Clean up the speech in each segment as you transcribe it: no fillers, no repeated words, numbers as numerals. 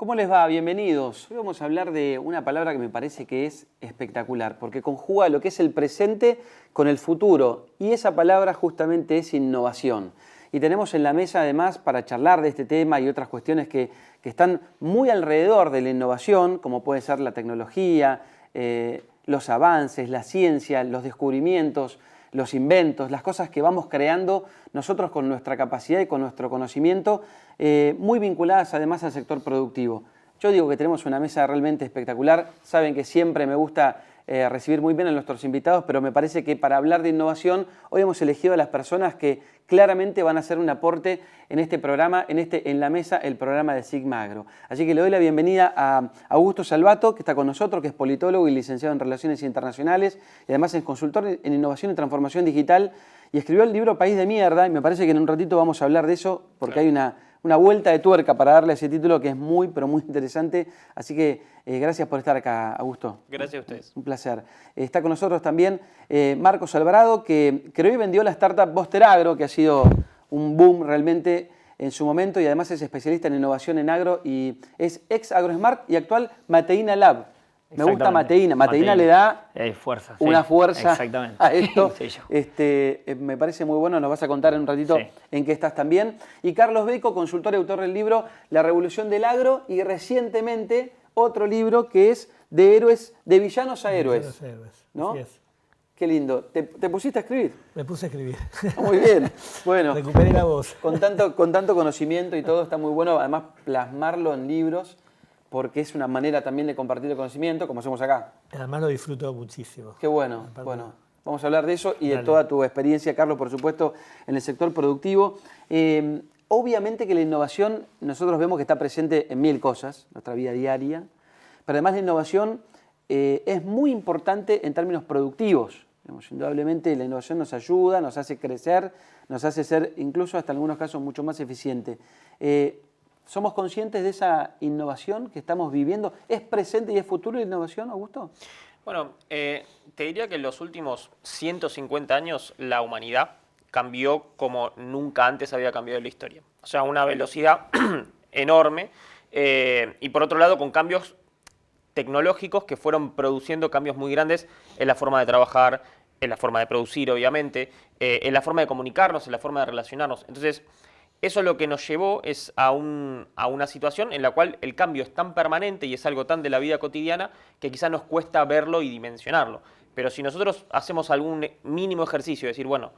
¿Cómo les va? Bienvenidos. Hoy vamos a hablar de una palabra que me parece que es espectacular, porque conjuga lo que es el presente con el futuro, y esa palabra justamente es innovación. Y tenemos en la mesa además para charlar de este tema y otras cuestiones que están muy alrededor de la innovación, como puede ser la tecnología, los avances, la ciencia, los descubrimientos, los inventos, las cosas que vamos creando nosotros con nuestra capacidad y con nuestro conocimiento, muy vinculadas además al sector productivo. Yo digo que tenemos una mesa realmente espectacular. Saben que siempre me gusta recibir muy bien a nuestros invitados, pero me parece que para hablar de innovación hoy hemos elegido a las personas que claramente van a hacer un aporte en este programa, en la mesa, el programa de Sigma Agro. Así que le doy la bienvenida a Augusto Salvato, que está con nosotros, que es politólogo y licenciado en Relaciones Internacionales, y además es consultor en Innovación y Transformación Digital, y escribió el libro País de Mierda, y me parece que en un ratito vamos a hablar de eso, porque hay una vuelta de tuerca para darle a ese título que es muy, pero muy interesante. Así que gracias por estar acá, Augusto. Gracias a ustedes. Un placer. Está con nosotros también Marcos Alvarado, que hoy vendió la startup Boster Agro, que ha sido un boom realmente en su momento, y además es especialista en innovación en agro y es ex AgroSmart y actual Mateína Lab. Me gusta Mateína. Mateína le da fuerza, una fuerza a esto. Sí, yo. Me parece muy bueno, nos vas a contar en un ratito en qué estás también. Y Carlos Beco, consultor y autor del libro La Revolución del Agro, y recientemente otro libro que es de villanos a héroes. ¿No? Así es. Qué lindo. ¿Te pusiste a escribir? Me puse a escribir. Muy bien. Bueno, Recuperé la voz. Con tanto conocimiento y todo, está muy bueno además plasmarlo en libros, porque es una manera también de compartir el conocimiento, como hacemos acá. Además lo disfruto muchísimo. Qué bueno. Bueno, vamos a hablar de eso y de toda tu experiencia, Carlos, por supuesto, en el sector productivo. Obviamente que la innovación, nosotros vemos que está presente en mil cosas, nuestra vida diaria, pero además la innovación es muy importante en términos productivos. Indudablemente la innovación nos ayuda, nos hace crecer, nos hace ser, incluso hasta en algunos casos, mucho más eficiente. ¿Somos conscientes de esa innovación que estamos viviendo? ¿Es presente y es futuro la innovación, Augusto? Bueno, te diría que en los últimos 150 años la humanidad cambió como nunca antes había cambiado en la historia. O sea, una velocidad enorme y por otro lado con cambios tecnológicos que fueron produciendo cambios muy grandes en la forma de trabajar, en la forma de producir, obviamente, en la forma de comunicarnos, en la forma de relacionarnos. Entonces, eso lo que nos llevó es a una situación en la cual el cambio es tan permanente y es algo tan de la vida cotidiana que quizás nos cuesta verlo y dimensionarlo. Pero si nosotros hacemos algún mínimo ejercicio, decir, bueno,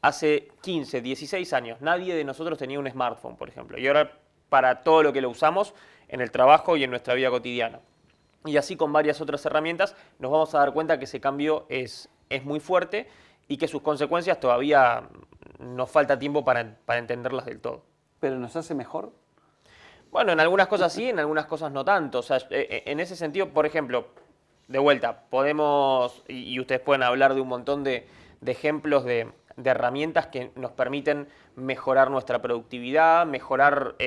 hace 15, 16 años nadie de nosotros tenía un smartphone, por ejemplo, y ahora para todo lo que lo usamos en el trabajo y en nuestra vida cotidiana. Y así con varias otras herramientas nos vamos a dar cuenta que ese cambio es muy fuerte y que sus consecuencias todavía nos falta tiempo para entenderlas del todo. ¿Pero nos hace mejor? Bueno, en algunas cosas sí, en algunas cosas no tanto. O sea, en ese sentido, por ejemplo, de vuelta, podemos, y ustedes pueden hablar de un montón de ejemplos de herramientas que nos permiten mejorar nuestra productividad, mejorar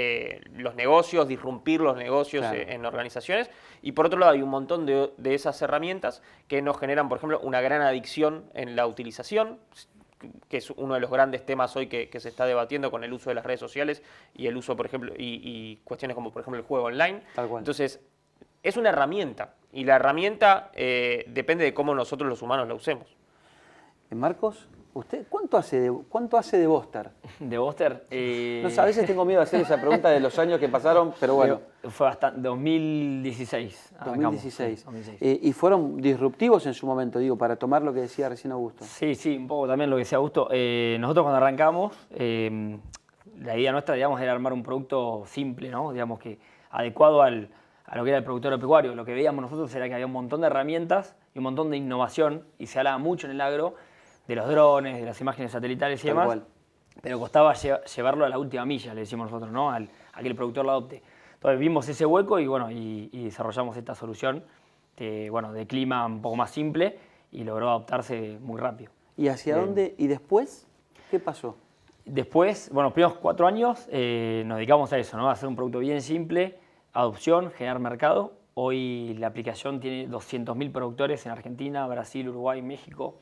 los negocios, disrumpir los negocios en organizaciones. Y por otro lado hay un montón de esas herramientas que nos generan, por ejemplo, una gran adicción en la utilización, que es uno de los grandes temas hoy que se está debatiendo con el uso de las redes sociales y el uso, por ejemplo, y cuestiones como, por ejemplo, el juego online. Tal cual. Entonces, es una herramienta y la herramienta depende de cómo nosotros los humanos la usemos. Marcos, ¿usted cuánto hace de Boster? ¿De Boster? No sé, a veces tengo miedo de hacer esa pregunta de los años que pasaron, pero bueno. Fue hasta 2016. 2016. 2016. Y fueron disruptivos en su momento, digo, para tomar lo que decía recién Augusto. Sí, un poco también lo que decía Augusto. Nosotros cuando arrancamos, la idea nuestra, digamos, era armar un producto simple, ¿no? Digamos que adecuado a lo que era el productor agropecuario. Lo que veíamos nosotros era que había un montón de herramientas y un montón de innovación, y se hablaba mucho en el agro, de los drones, de las imágenes satelitales y demás, pero costaba llevarlo a la última milla, le decimos nosotros, ¿no? A que el productor lo adopte. Entonces vimos ese hueco y bueno, y desarrollamos esta solución de clima un poco más simple y logró adaptarse muy rápido. ¿Y hacia dónde? ¿Y después qué pasó? Después, bueno, los primeros 4 años nos dedicamos a eso, ¿no? A hacer un producto bien simple, adopción, generar mercado. Hoy la aplicación tiene 200.000 productores en Argentina, Brasil, Uruguay, México,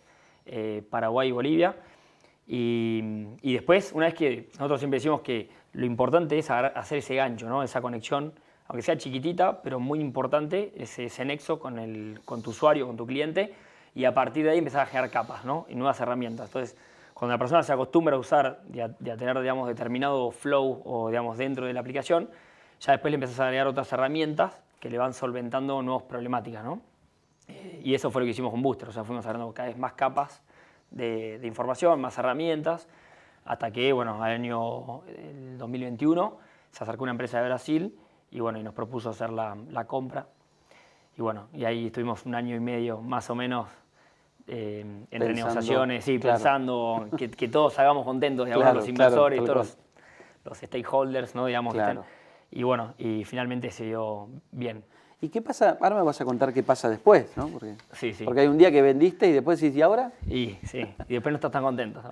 Paraguay y Bolivia. Y después, una vez que nosotros siempre decimos que lo importante es hacer ese gancho, ¿no? Esa conexión aunque sea chiquitita, pero muy importante, ese nexo con tu usuario, con tu cliente, y a partir de ahí empezar a generar capas, ¿no? Y nuevas herramientas. Entonces, cuando la persona se acostumbra a usar y a tener, digamos, determinado flow o, digamos, dentro de la aplicación, ya después le empiezas a agregar otras herramientas que le van solventando nuevas problemáticas, ¿no? Y eso fue lo que hicimos con Booster, o sea, fuimos agregando cada vez más capas de información, más herramientas, hasta que, bueno, el 2021 se acercó una empresa de Brasil y, bueno, y nos propuso hacer la compra. Y, bueno, y ahí estuvimos 1 año y medio más o menos entre negociaciones, sí, claro. pensando que todos salgamos contentos, digamos, Claro, los inversores, claro, todos los stakeholders, ¿no? Digamos, Claro. y bueno, y finalmente se dio bien. ¿Y qué pasa? Ahora me vas a contar qué pasa después, ¿no? Porque, Sí, sí. porque hay un día que vendiste y después decís, ¿y ahora? Y sí, y después no estás tan contento.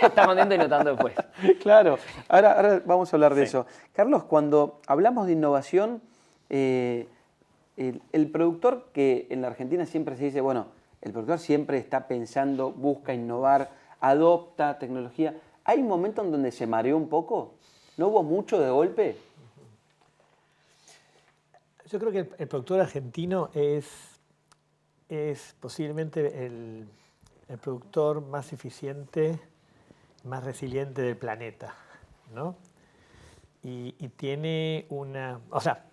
Estás contento y no tanto después. Claro, ahora vamos a hablar de Sí. eso. Carlos, cuando hablamos de innovación, el productor, que en la Argentina siempre se dice, bueno, el productor siempre está pensando, busca innovar, adopta tecnología. ¿Hay un momento en donde se mareó un poco? ¿No hubo mucho de golpe? Yo creo que el productor argentino es posiblemente el productor más eficiente, más resiliente del planeta, ¿no? Y tiene una... O sea,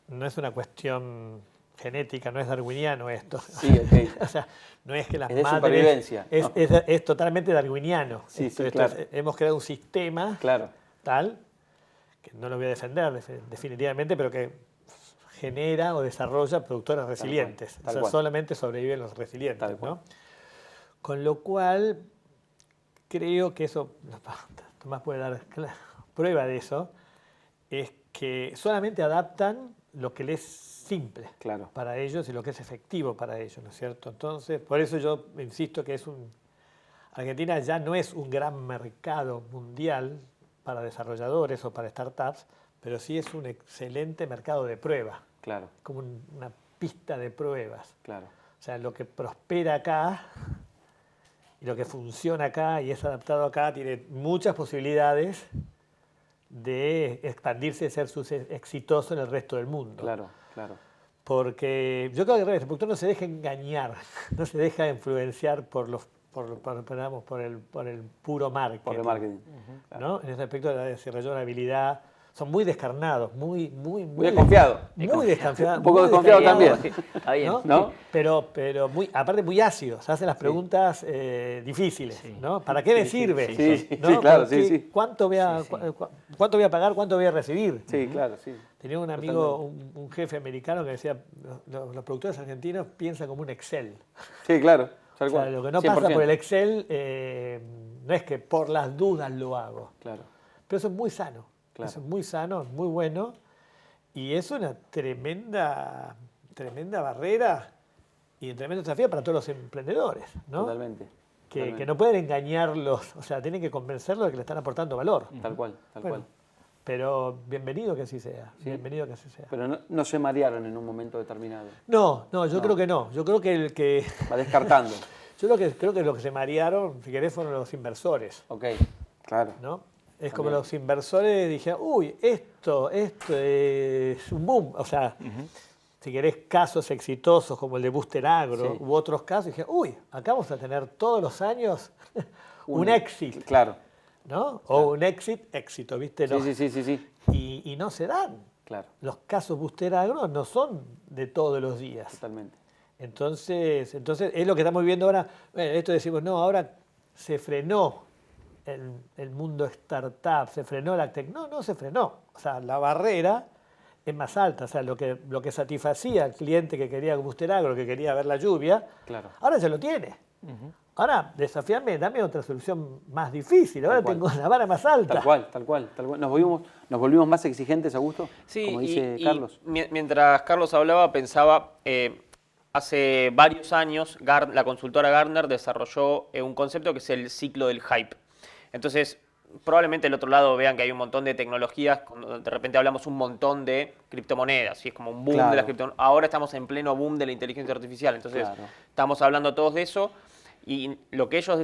no es una cuestión genética, no es darwiniano esto. Sí, ok. O sea, no es que las Es de madres... supervivencia, ¿no? Es totalmente darwiniano. Sí, sí, Esto claro. hemos creado un sistema Claro, tal, que no lo voy a defender definitivamente, pero que genera o desarrolla productores resilientes. tal O sea, cual. solamente sobreviven los resilientes, Tal cual. ¿no? Con lo cual, creo que eso, Tomás puede dar prueba de eso, es que solamente adaptan lo que les es simple claro. para ellos y lo que es efectivo para ellos, ¿no es cierto? Entonces, por eso yo insisto que Argentina ya no es un gran mercado mundial para desarrolladores o para startups, pero sí es un excelente mercado de prueba, Claro, como una pista de pruebas. claro. O sea, lo que prospera acá y lo que funciona acá y es adaptado acá tiene muchas posibilidades de expandirse y ser exitoso en el resto del mundo. Claro, claro. Porque yo creo que al revés, el productor no se deja engañar, no se deja influenciar por el puro marketing. Por el marketing. Claro. ¿No? En ese aspecto de la desarrollo de habilidad, son muy descarnados, muy desconfiado. Muy desconfiados. Un poco muy desconfiado descarnados, también. Está bien. ¿No? Pero aparte muy ácidos, hacen las preguntas difíciles, Sí. ¿no? ¿Para qué me sirve? sí, ¿no? sí, claro, ¿Por qué? sí, sí. ¿Cuánto voy a pagar? ¿Cuánto voy a recibir? Sí, claro, sí. Tenía un amigo, un jefe americano que decía, los productores argentinos piensan como un Excel. Sí, claro. O Tal sea, cual. lo que no pasa 100%. por el Excel no es que por las dudas lo hago. Claro. Pero eso es muy sano. Claro. Eso es muy sano, muy bueno. Y es una tremenda barrera y un tremendo desafío para todos los emprendedores, ¿no? Totalmente. Que no pueden engañarlos, o sea, tienen que convencerlos de que le están aportando valor. Tal cual, tal Bueno, cual. Pero bienvenido que así sea. Sí. Bienvenido que así sea. Pero no se marearon en un momento determinado. No, yo creo que no. Yo creo que Va descartando. creo que lo que se marearon, si querés, fueron los inversores, Ok, claro. ¿no? Es como También. los inversores dijeron, uy, esto es un boom. O sea, si querés casos exitosos como el de Booster Agro Sí. u otros casos, dijeron, uy, acá vamos a tener todos los años un éxito, Claro. ¿no? O un éxito, ¿viste? No. Sí. Y no se dan. Claro, Los casos Booster Agro no son de todos los días. totalmente. Entonces es lo que estamos viendo ahora. Bueno, esto decimos, no, ahora se frenó el mundo startup, se frenó la tecnología. No se frenó. O sea, la barrera es más alta. O sea, lo que satisfacía al cliente que quería Booster Agro, que quería ver la lluvia, Claro. ahora ya lo tiene. Ahora, desafíame, dame otra solución más difícil. Ahora Tal cual. tengo la vara más alta. Tal cual. Nos volvimos más exigentes, Augusto, Sí, como dice y Carlos. mientras Carlos hablaba, pensaba, hace varios años la consultora Gartner desarrolló un concepto que es el ciclo del hype. Entonces, probablemente del otro lado vean que hay un montón de tecnologías, cuando de repente hablamos un montón de criptomonedas, y es como un boom Claro. de las criptomonedas. Ahora estamos en pleno boom de la inteligencia artificial, entonces Claro. estamos hablando todos de eso. Y lo que ellos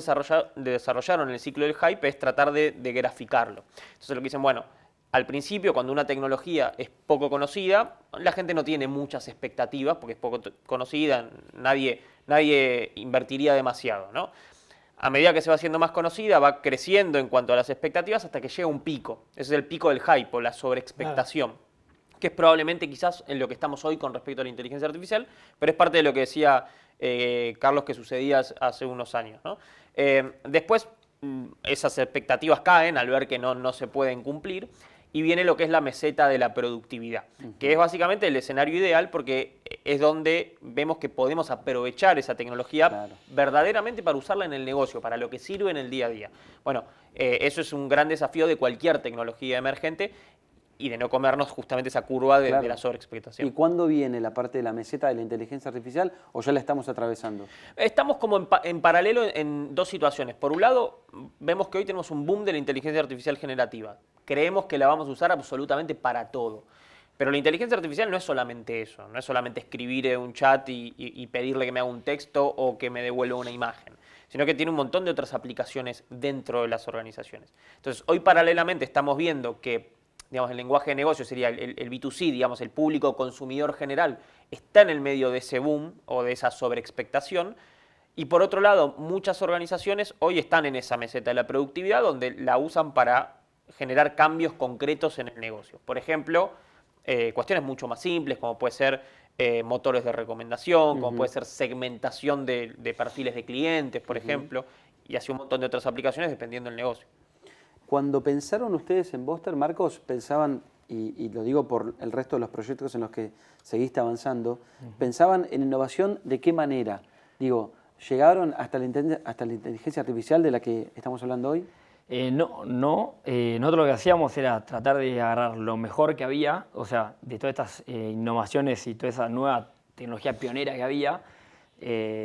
desarrollaron en el ciclo del hype es tratar de graficarlo. Entonces lo que dicen, bueno, al principio, cuando una tecnología es poco conocida, la gente no tiene muchas expectativas porque es poco conocida, nadie invertiría demasiado, ¿no? A medida que se va haciendo más conocida, va creciendo en cuanto a las expectativas hasta que llega un pico. Ese es el pico del hype o la sobreexpectación, que es probablemente quizás en lo que estamos hoy con respecto a la inteligencia artificial, pero es parte de lo que decía Carlos que sucedía hace unos años, ¿no? Después, esas expectativas caen al ver que no se pueden cumplir. Y viene lo que es la meseta de la productividad, que es básicamente el escenario ideal porque es donde vemos que podemos aprovechar esa tecnología verdaderamente para usarla en el negocio, para lo que sirve en el día a día. Bueno, eso es un gran desafío de cualquier tecnología emergente y de no comernos justamente esa curva de la sobreexpectación. ¿Y cuándo viene la parte de la meseta de la inteligencia artificial o ya la estamos atravesando? Estamos como en paralelo en dos situaciones. Por un lado, vemos que hoy tenemos un boom de la inteligencia artificial generativa. Creemos que la vamos a usar absolutamente para todo. Pero la inteligencia artificial no es solamente eso, no es solamente escribir un chat y pedirle que me haga un texto o que me devuelva una imagen, sino que tiene un montón de otras aplicaciones dentro de las organizaciones. Entonces, hoy paralelamente estamos viendo que, digamos, el lenguaje de negocio sería el B2C, digamos, el público consumidor general, está en el medio de ese boom o de esa sobreexpectación. Y por otro lado, muchas organizaciones hoy están en esa meseta de la productividad donde la usan para generar cambios concretos en el negocio. Por ejemplo, cuestiones mucho más simples, como puede ser motores de recomendación, como puede ser segmentación de perfiles de clientes, por ejemplo, y así un montón de otras aplicaciones dependiendo del negocio. Cuando pensaron ustedes en Buster, Marcos, pensaban, y lo digo por el resto de los proyectos en los que seguiste avanzando, pensaban en innovación de qué manera. Digo, ¿llegaron hasta la inteligencia artificial de la que estamos hablando hoy? Nosotros lo que hacíamos era tratar de agarrar lo mejor que había, o sea, de todas estas innovaciones y toda esa nueva tecnología pionera que había,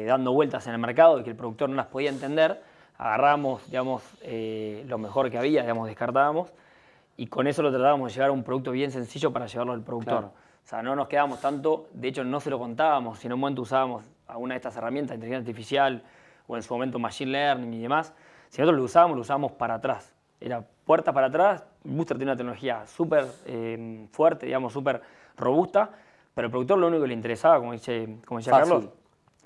dando vueltas en el mercado y que el productor no las podía entender, agarrábamos, digamos, lo mejor que había, digamos, descartábamos, y con eso lo tratábamos de llevar a un producto bien sencillo para llevarlo al productor. Claro. O sea, no nos quedábamos tanto, de hecho no se lo contábamos, si en un momento usábamos alguna de estas herramientas, inteligencia artificial o en su momento machine learning y demás. Si nosotros lo usábamos para atrás. Era puerta para atrás. Buster tiene una tecnología súper fuerte, digamos, súper robusta, pero al productor lo único que le interesaba, como decía Carlos,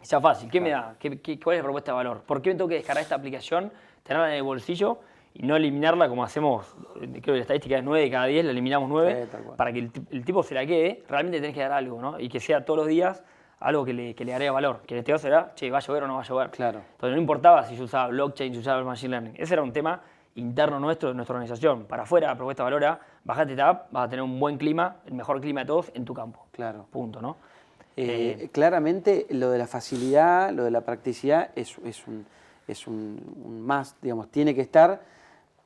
ya fácil. ¿Qué me da? ¿Cuál es la propuesta de valor? ¿Por qué me tengo que descargar esta aplicación, tenerla en el bolsillo y no eliminarla como hacemos? Creo que la estadística es 9 de cada 10, la eliminamos 9, para que el tipo se la quede. Realmente tenés que dar algo, ¿no? Y que sea todos los días algo que le agrega valor, que en este caso era, che, ¿va a llover o no va a llover? Claro. Entonces no importaba si se usaba blockchain, si se usaba machine learning. Ese era un tema interno nuestro, de nuestra organización. Para afuera, la propuesta de valor era, bajate esta app, vas a tener un buen clima, el mejor clima de todos en tu campo. Claro. Punto, ¿no? Claramente lo de la facilidad, lo de la practicidad es un más, digamos, tiene que estar.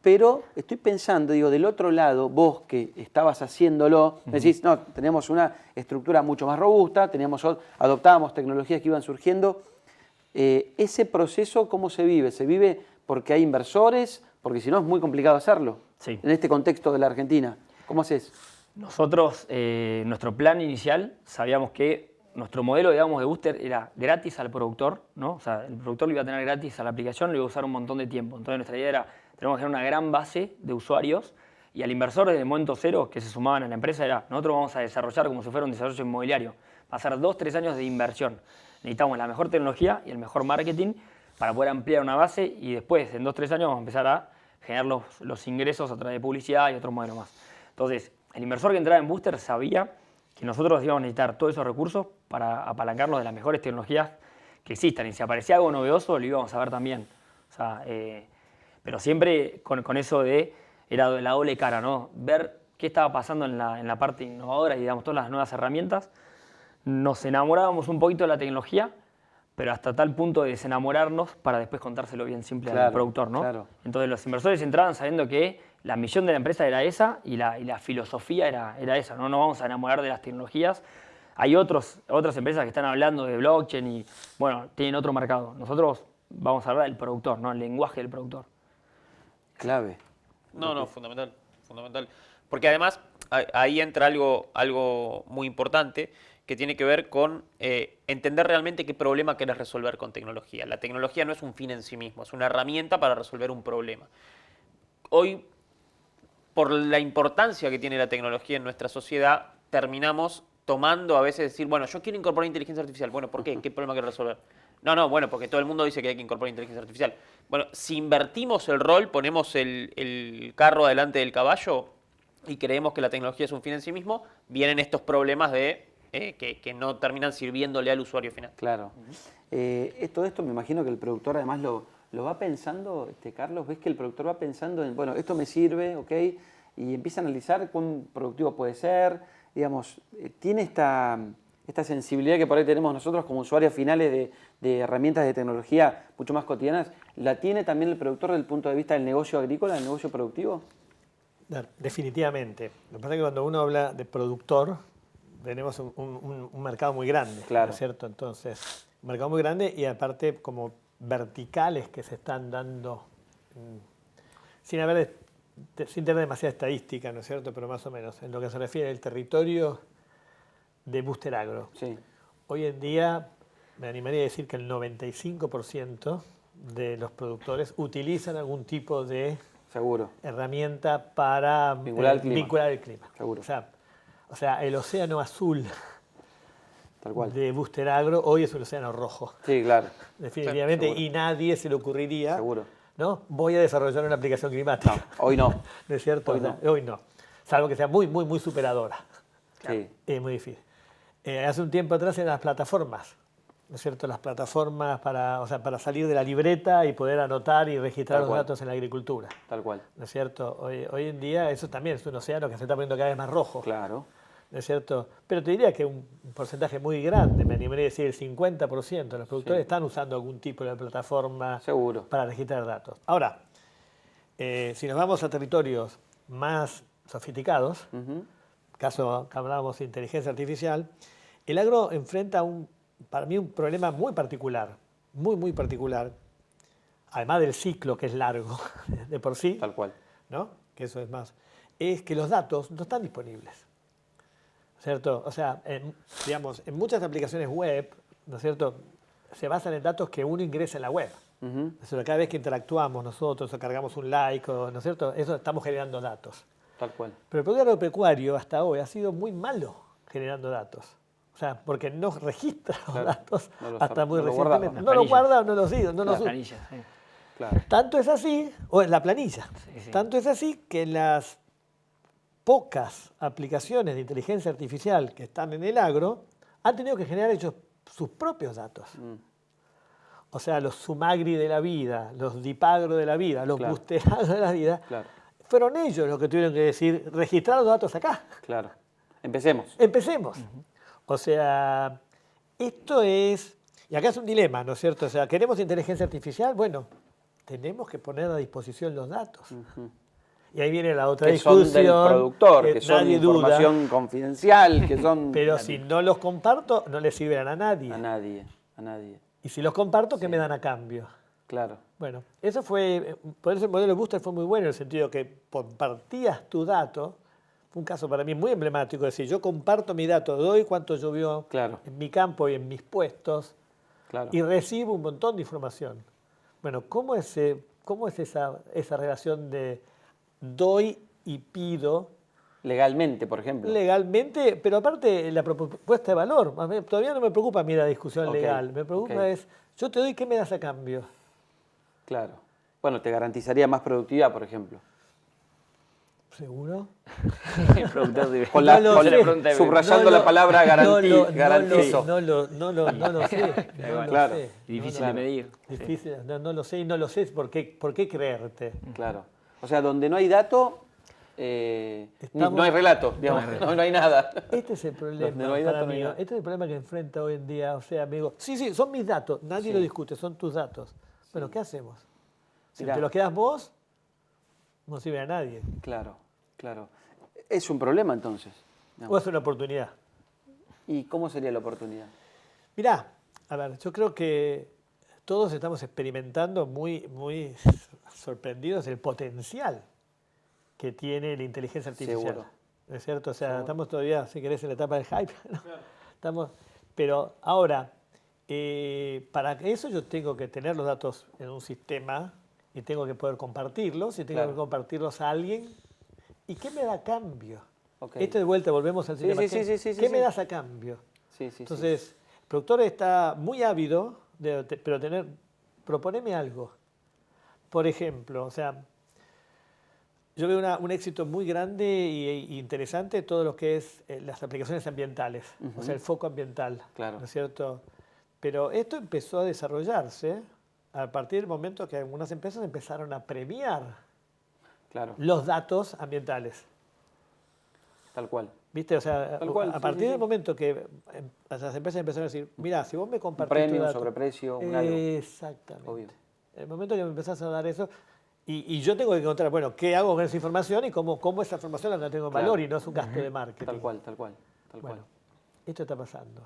Pero estoy pensando, digo, del otro lado, vos que estabas haciéndolo, decís, no, tenemos una estructura mucho más robusta, adoptábamos tecnologías que iban surgiendo. ¿Ese proceso cómo se vive? ¿Se vive porque hay inversores? Porque si no es muy complicado hacerlo. Sí. En este contexto de la Argentina, ¿cómo haces? Nosotros, nuestro plan inicial, sabíamos que nuestro modelo, digamos, de Buster era gratis al productor, ¿no? O sea, el productor lo iba a tener gratis a la aplicación, lo iba a usar un montón de tiempo. Entonces nuestra idea era, tenemos que tener una gran base de usuarios y al inversor desde el momento cero que se sumaban a la empresa era, nosotros vamos a desarrollar como si fuera un desarrollo inmobiliario. Va a ser 2-3 años de inversión. Necesitamos la mejor tecnología y el mejor marketing para poder ampliar una base y después, en 2-3 años, vamos a empezar a generar los ingresos a través de publicidad y otros modelos más. Entonces, el inversor que entraba en Buster sabía que nosotros íbamos a necesitar todos esos recursos para apalancarnos de las mejores tecnologías que existan. Y si aparecía algo novedoso, lo íbamos a ver también. O sea, pero siempre con eso era la doble cara, ¿no? Ver qué estaba pasando en la parte innovadora y, digamos, todas las nuevas herramientas. Nos enamorábamos un poquito de la tecnología, pero hasta tal punto de desenamorarnos para después contárselo bien simple al productor, ¿no? Claro. Entonces los inversores entraban sabiendo que la misión de la empresa era esa y la filosofía era esa, ¿no? No vamos a enamorar de las tecnologías. Hay otras empresas que están hablando de blockchain y, bueno, tienen otro mercado. Nosotros vamos a hablar del productor, ¿no? El lenguaje del productor. Clave. No, fundamental, fundamental. Porque además ahí entra algo muy importante que tiene que ver con entender realmente qué problema querés resolver con tecnología. La tecnología no es un fin en sí mismo, es una herramienta para resolver un problema. Hoy por la importancia que tiene la tecnología en nuestra sociedad, terminamos tomando a veces decir, bueno, yo quiero incorporar inteligencia artificial. Bueno, ¿por qué? ¿Qué problema quiero resolver? No, bueno, porque todo el mundo dice que hay que incorporar inteligencia artificial. Bueno, si invertimos el rol, ponemos el carro delante del caballo y creemos que la tecnología es un fin en sí mismo, vienen estos problemas de que no terminan sirviéndole al usuario final. Claro. Todo esto me imagino que el productor además lo va pensando, Carlos, ves que el productor va pensando en, bueno, esto me sirve, ¿ok? Y empieza a analizar cuán productivo puede ser, digamos, tiene esta sensibilidad que por ahí tenemos nosotros como usuarios finales de herramientas de tecnología mucho más cotidianas, ¿la tiene también el productor desde el punto de vista del negocio agrícola, del negocio productivo? Definitivamente. Lo que pasa es que cuando uno habla de productor, tenemos un mercado muy grande, claro. ¿no es cierto? Entonces, un mercado muy grande y aparte como verticales que se están dando sin tener demasiada estadística, ¿no es cierto? Pero más o menos, en lo que se refiere al territorio de Booster Agro. Sí. Hoy en día me animaría a decir que el 95% de los productores utilizan algún tipo de Seguro. herramienta para vincular el clima. Seguro. O sea, el océano azul Tal cual. de Booster Agro hoy es el océano rojo. Sí, claro. Definitivamente, Sí, y nadie se le ocurriría, seguro. ¿no? Voy a desarrollar una aplicación climática. No, hoy no. ¿No es cierto? Hoy no. Hoy no. Salvo que sea muy, muy, muy superadora. Sí. Es muy difícil. Hace un tiempo atrás eran las plataformas, ¿no es cierto? Las plataformas para salir de la libreta y poder anotar y registrar Tal los cual. datos en la agricultura. Tal cual. ¿No es cierto? Hoy en día eso también es un océano que se está poniendo cada vez más rojo. Claro. ¿No es cierto? Pero te diría que un porcentaje muy grande, me animaría a decir el 50% de los productores están usando algún tipo de plataforma Seguro. para registrar datos. Ahora, si nos vamos a territorios más sofisticados, caso que hablábamos de inteligencia artificial, el agro enfrenta para mí un problema muy particular, muy particular, además del ciclo que es largo de por sí, Tal cual. ¿no? Que eso es más, es que los datos no están disponibles. ¿Cierto? O sea, digamos, en muchas aplicaciones web, ¿no es cierto?, se basan en datos que uno ingresa en la web. O sea, cada vez que interactuamos nosotros o cargamos un like, ¿no es cierto?, eso estamos generando datos. Tal cual. Pero el producto agropecuario hasta hoy ha sido muy malo generando datos. O sea, porque no registra los datos hasta muy recientemente. No lo guarda o no los usa. Planillas, sí. Claro. Tanto es así, o en la planilla, tanto es así que las pocas aplicaciones de inteligencia artificial que están en el agro han tenido que generar ellos sus propios datos. O sea, los Sumagri de la vida, los Dipagro de la vida, los Booster Agro de la vida, fueron ellos los que tuvieron que decir, registrar los datos acá. Claro. Empecemos. Empecemos. O sea, esto es, y acá es un dilema, ¿no es cierto? O sea, ¿queremos inteligencia artificial? Bueno, tenemos que poner a disposición los datos. Y ahí viene la otra discusión. Son del productor, que son información confidencial, que son... Pero si no los comparto, no les sirven a nadie. A nadie. Y si los comparto, ¿qué me dan a cambio? Claro. Bueno, eso fue, por eso el modelo Booster fue muy bueno en el sentido que compartías tu dato. Fue un caso para mí muy emblemático, es decir, yo comparto mi dato, doy cuánto llovió en mi campo y en mis puestos y recibo un montón de información. Bueno, ¿cómo es esa relación de doy y pido? Legalmente, por ejemplo. Legalmente, pero aparte la propuesta de valor. Todavía no me preocupa a mí la discusión legal. Me preocupa es, yo te doy, ¿qué me das a cambio? Claro. Bueno, te garantizaría más productividad, por ejemplo. ¿Seguro? Subrayando la palabra garantizo. No lo sé. Claro. Difícil de medir. Difícil, no lo sé y no lo sé. ¿Por qué creerte? Claro. O sea, donde no hay dato, no hay relato, digamos, no hay nada. Este es el problema para mí. Este es el problema que enfrenta hoy en día. O sea, amigo, sí, son mis datos. Nadie lo discute, son tus datos. Bueno, ¿qué hacemos? Si te los quedas vos, no sirve a nadie. Claro. Es un problema entonces. ¿O es una oportunidad? ¿Y cómo sería la oportunidad? Mirá, a ver, yo creo que todos estamos experimentando muy sorprendidos el potencial que tiene la inteligencia artificial. Seguro. ¿No es cierto? O sea, estamos todavía, si querés, en la etapa del hype. ¿No? Pero ahora, para eso yo tengo que tener los datos en un sistema y tengo que poder compartirlos y tengo que compartirlos a alguien ¿y qué me da a cambio? Ok. Este de vuelta, volvemos al sistema. Sí, ¿Qué me sí. das a cambio? Sí, sí, Entonces, el productor está muy ávido, pero proponeme algo. Por ejemplo, o sea, yo veo un éxito muy grande y interesante todo lo que es las aplicaciones ambientales, o sea, el foco ambiental, Claro. ¿no es cierto? Pero esto empezó a desarrollarse a partir del momento que algunas empresas empezaron a premiar Claro, los datos ambientales. tal cual. ¿Viste? O sea, Tal cual, a sí, partir sí, del sí. momento que las empresas empezaron a decir, mira, si vos me Un compartís premio, tu un dato, sobreprecio, un algo. exactamente. Obvio. El momento que me empezás a dar eso, y yo tengo que encontrar, bueno, ¿qué hago con esa información y cómo esa información la tengo en Claro. valor y no es un gasto de marketing? Tal cual, tal cual, tal Bueno, cual. esto está pasando.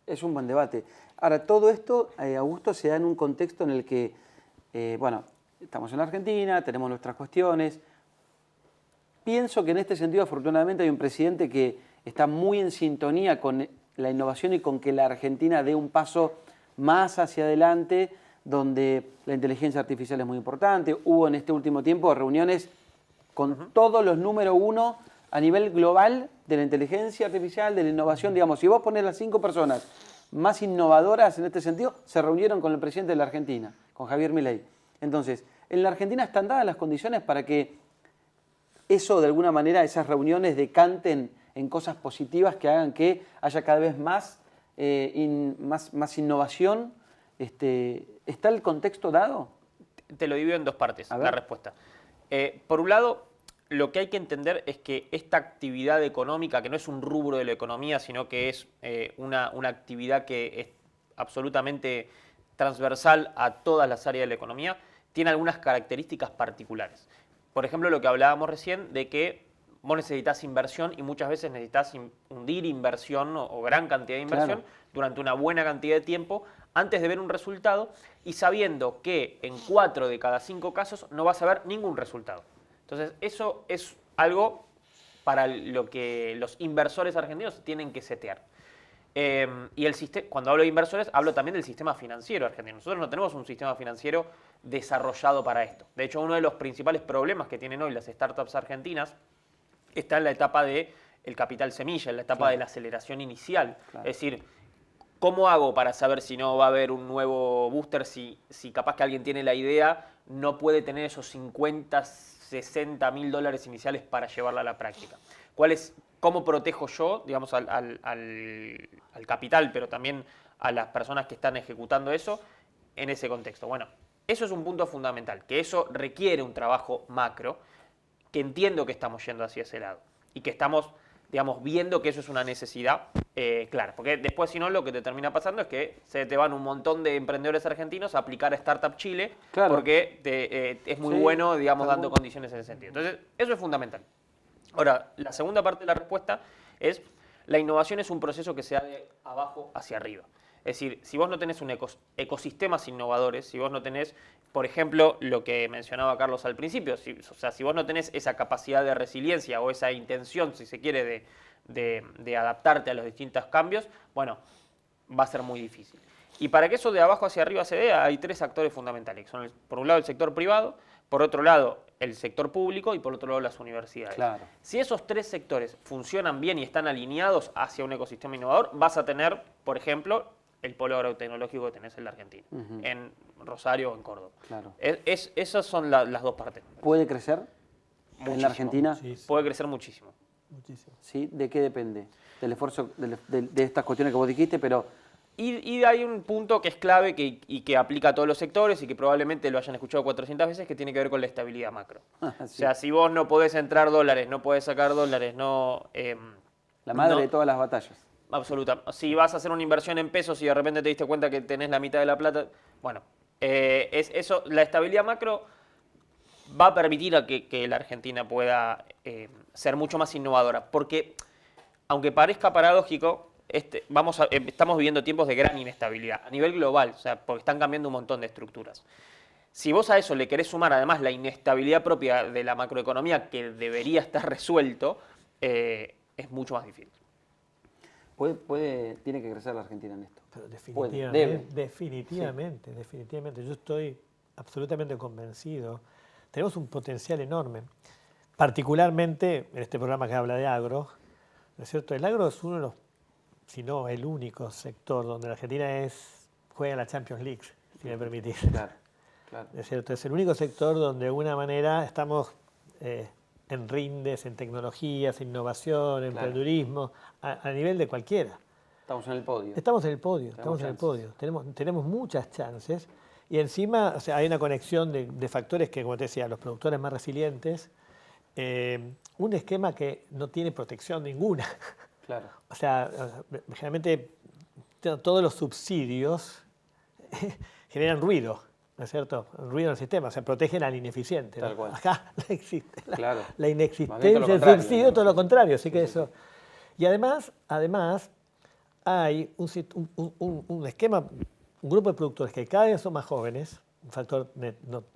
Es un buen debate. Ahora, todo esto, Augusto, se da en un contexto en el que, bueno, estamos en la Argentina, tenemos nuestras cuestiones. Pienso que en este sentido, afortunadamente, hay un presidente que está muy en sintonía con la innovación y con que la Argentina dé un paso más hacia adelante, donde la inteligencia artificial es muy importante. Hubo en este último tiempo reuniones con todos los número uno a nivel global de la inteligencia artificial, de la innovación. Digamos, si vos pones las 5 personas más innovadoras en este sentido, se reunieron con el presidente de la Argentina, con Javier Milei. Entonces, en la Argentina están dadas las condiciones para que eso, de alguna manera, esas reuniones decanten en cosas positivas que hagan que haya cada vez más, más innovación. ¿Está el contexto dado? Te lo divido en dos partes, A la ver. respuesta. Por un lado, lo que hay que entender es que esta actividad económica, que no es un rubro de la economía, sino que es una actividad que es absolutamente transversal a todas las áreas de la economía, tiene algunas características particulares. Por ejemplo, lo que hablábamos recién de que vos necesitas inversión y muchas veces necesitas hundir inversión o gran cantidad de inversión Claro. durante una buena cantidad de tiempo antes de ver un resultado y sabiendo que en 4 de cada 5 casos no vas a ver ningún resultado. Entonces, eso es algo para lo que los inversores argentinos tienen que setear. Y cuando hablo de inversores, hablo también del sistema financiero argentino. Nosotros no tenemos un sistema financiero desarrollado para esto. De hecho, uno de los principales problemas que tienen hoy las startups argentinas está en la etapa del capital semilla, en la etapa de la aceleración inicial. Claro. Es decir, ¿cómo hago para saber si no va a haber un nuevo booster? Si capaz que alguien tiene la idea, no puede tener esos 50, 60 mil dólares iniciales para llevarla a la práctica. ¿Cómo protejo yo, digamos, al capital, pero también a las personas que están ejecutando eso en ese contexto? Bueno, eso es un punto fundamental, que eso requiere un trabajo macro, que entiendo que estamos yendo hacia ese lado y que estamos, digamos, viendo que eso es una necesidad clara. Porque después, si no, lo que te termina pasando es que se te van un montón de emprendedores argentinos a aplicar a Startup Chile, Claro. porque es muy Sí, bueno, digamos, tal dando cual. condiciones en ese sentido. Entonces, eso es fundamental. Ahora, la segunda parte de la respuesta es, la innovación es un proceso que se da de abajo hacia arriba. Es decir, si vos no tenés un ecosistemas innovadores, si vos no tenés, por ejemplo, lo que mencionaba Carlos al principio, si vos no tenés esa capacidad de resiliencia o esa intención, si se quiere, de adaptarte a los distintos cambios, bueno, va a ser muy difícil. Y para que eso de abajo hacia arriba se dé, hay 3 actores fundamentales, que son, por un lado, el sector privado, por otro lado, el sector público y por otro lado, las universidades. Claro. Si esos 3 sectores funcionan bien y están alineados hacia un ecosistema innovador, vas a tener, por ejemplo, el polo agrotecnológico que tenés en la Argentina, en Rosario o en Córdoba. Claro. Esas son las dos partes. ¿Puede crecer en Muchísimo. la Argentina? Sí. Puede crecer muchísimo. Muchísimo. ¿Sí? ¿De qué depende? Del esfuerzo de estas cuestiones que vos dijiste, pero Y hay un punto que es clave y que aplica a todos los sectores y que probablemente lo hayan escuchado 400 veces, que tiene que ver con la estabilidad macro. Sí. O sea, si vos no podés entrar dólares, no podés sacar dólares, no... la madre no- de todas las batallas. Absoluta. Si vas a hacer una inversión en pesos y de repente te diste cuenta que tenés la mitad de la plata, bueno, la estabilidad macro va a permitir a que la Argentina pueda ser mucho más innovadora. Porque, aunque parezca paradójico, estamos viviendo tiempos de gran inestabilidad a nivel global, o sea, porque están cambiando un montón de estructuras. Si vos a eso le querés sumar además la inestabilidad propia de la macroeconomía, que debería estar resuelto, es mucho más difícil. Tiene que crecer la Argentina en esto. Pero Puede, definitivamente. Yo estoy absolutamente convencido. Tenemos un potencial enorme. particularmente en este programa que habla de agro, ¿no es cierto? El agro es uno de los, si no el único sector donde la Argentina juega la Champions League, si me permitís. Claro, claro. ¿No es cierto? Es el único sector donde de alguna manera estamos en rindes, en tecnologías, innovación, emprendedurismo, a nivel de cualquiera. Estamos en el podio. Estamos en el podio, estamos en el podio. Tenemos muchas chances y encima, o sea, hay una conexión de factores que, como te decía, los productores más resilientes, un esquema que no tiene protección ninguna. Claro. O sea, generalmente todos los subsidios generan ruido, ¿no es cierto? Ruido en el sistema, o sea, protegen al ineficiente. Tal ¿no? cual. Acá no existe Claro. la Más bien inexistencia todo lo del contrario, subsidio, ¿no? todo lo contrario. Así que Sí, eso. Y además hay un esquema, un grupo de productores que cada vez son más jóvenes, un factor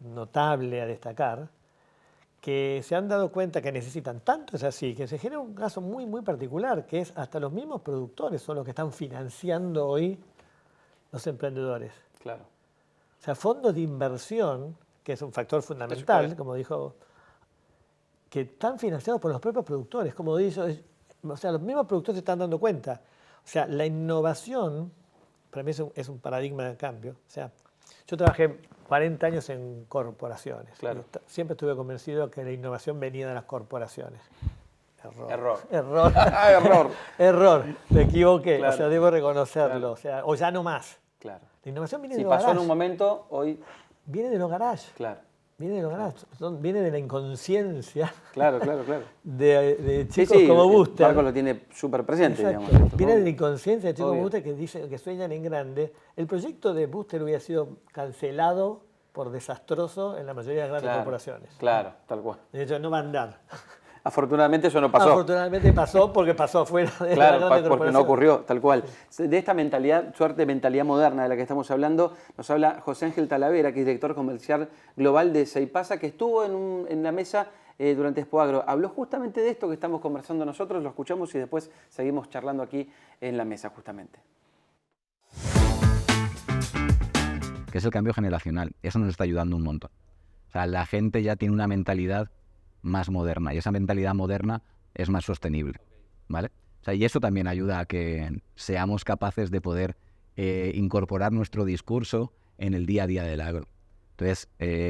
notable a destacar, que se han dado cuenta que necesitan, tanto es así, que se genera un caso muy, muy particular, que es hasta los mismos productores son los que están financiando hoy los emprendedores. Claro. O sea, fondos de inversión, que es un factor fundamental, Eso, como dijo, que están financiados por los propios productores. Como dice, o sea, los mismos productores se están dando cuenta. O sea, la innovación, para mí es un paradigma de cambio. O sea, yo trabajé 40 años en corporaciones. Claro. Siempre estuve convencido que la innovación venía de las corporaciones. Error. Error. Error. Error. Me equivoqué. Claro. O sea, debo reconocerlo. Claro. O sea, o ya no más. Claro. La innovación viene Si de los pasó en garages. un momento, hoy. Viene de los garages. Claro. Viene de los garages. Viene de la inconsciencia Claro, claro, claro. de Sí, chicos sí, como Buster. Marco lo tiene súper presente, Exacto. digamos. esto, Viene de obvio. la inconsciencia de chicos como Obvio. Buster que dicen que sueñan en grande. El proyecto de Buster hubiera sido cancelado por desastroso en la mayoría de las grandes Claro, corporaciones. claro, tal cual. De hecho, no va a andar. Afortunadamente eso no pasó. Afortunadamente pasó porque pasó fuera de Claro, la grande porque no corporación. ocurrió, tal cual. De esta mentalidad, suerte de mentalidad moderna de la que estamos hablando, nos habla José Ángel Talavera, que es director comercial global de Seipasa, que estuvo en la mesa durante Expo Agro. Habló justamente de esto que estamos conversando nosotros, lo escuchamos y después seguimos charlando aquí en la mesa justamente. Que es el cambio generacional. Eso nos está ayudando un montón. O sea, la gente ya tiene una mentalidad más moderna y esa mentalidad moderna es más sostenible, ¿vale? O sea, y eso también ayuda a que seamos capaces de poder incorporar nuestro discurso en el día a día del agro. Entonces,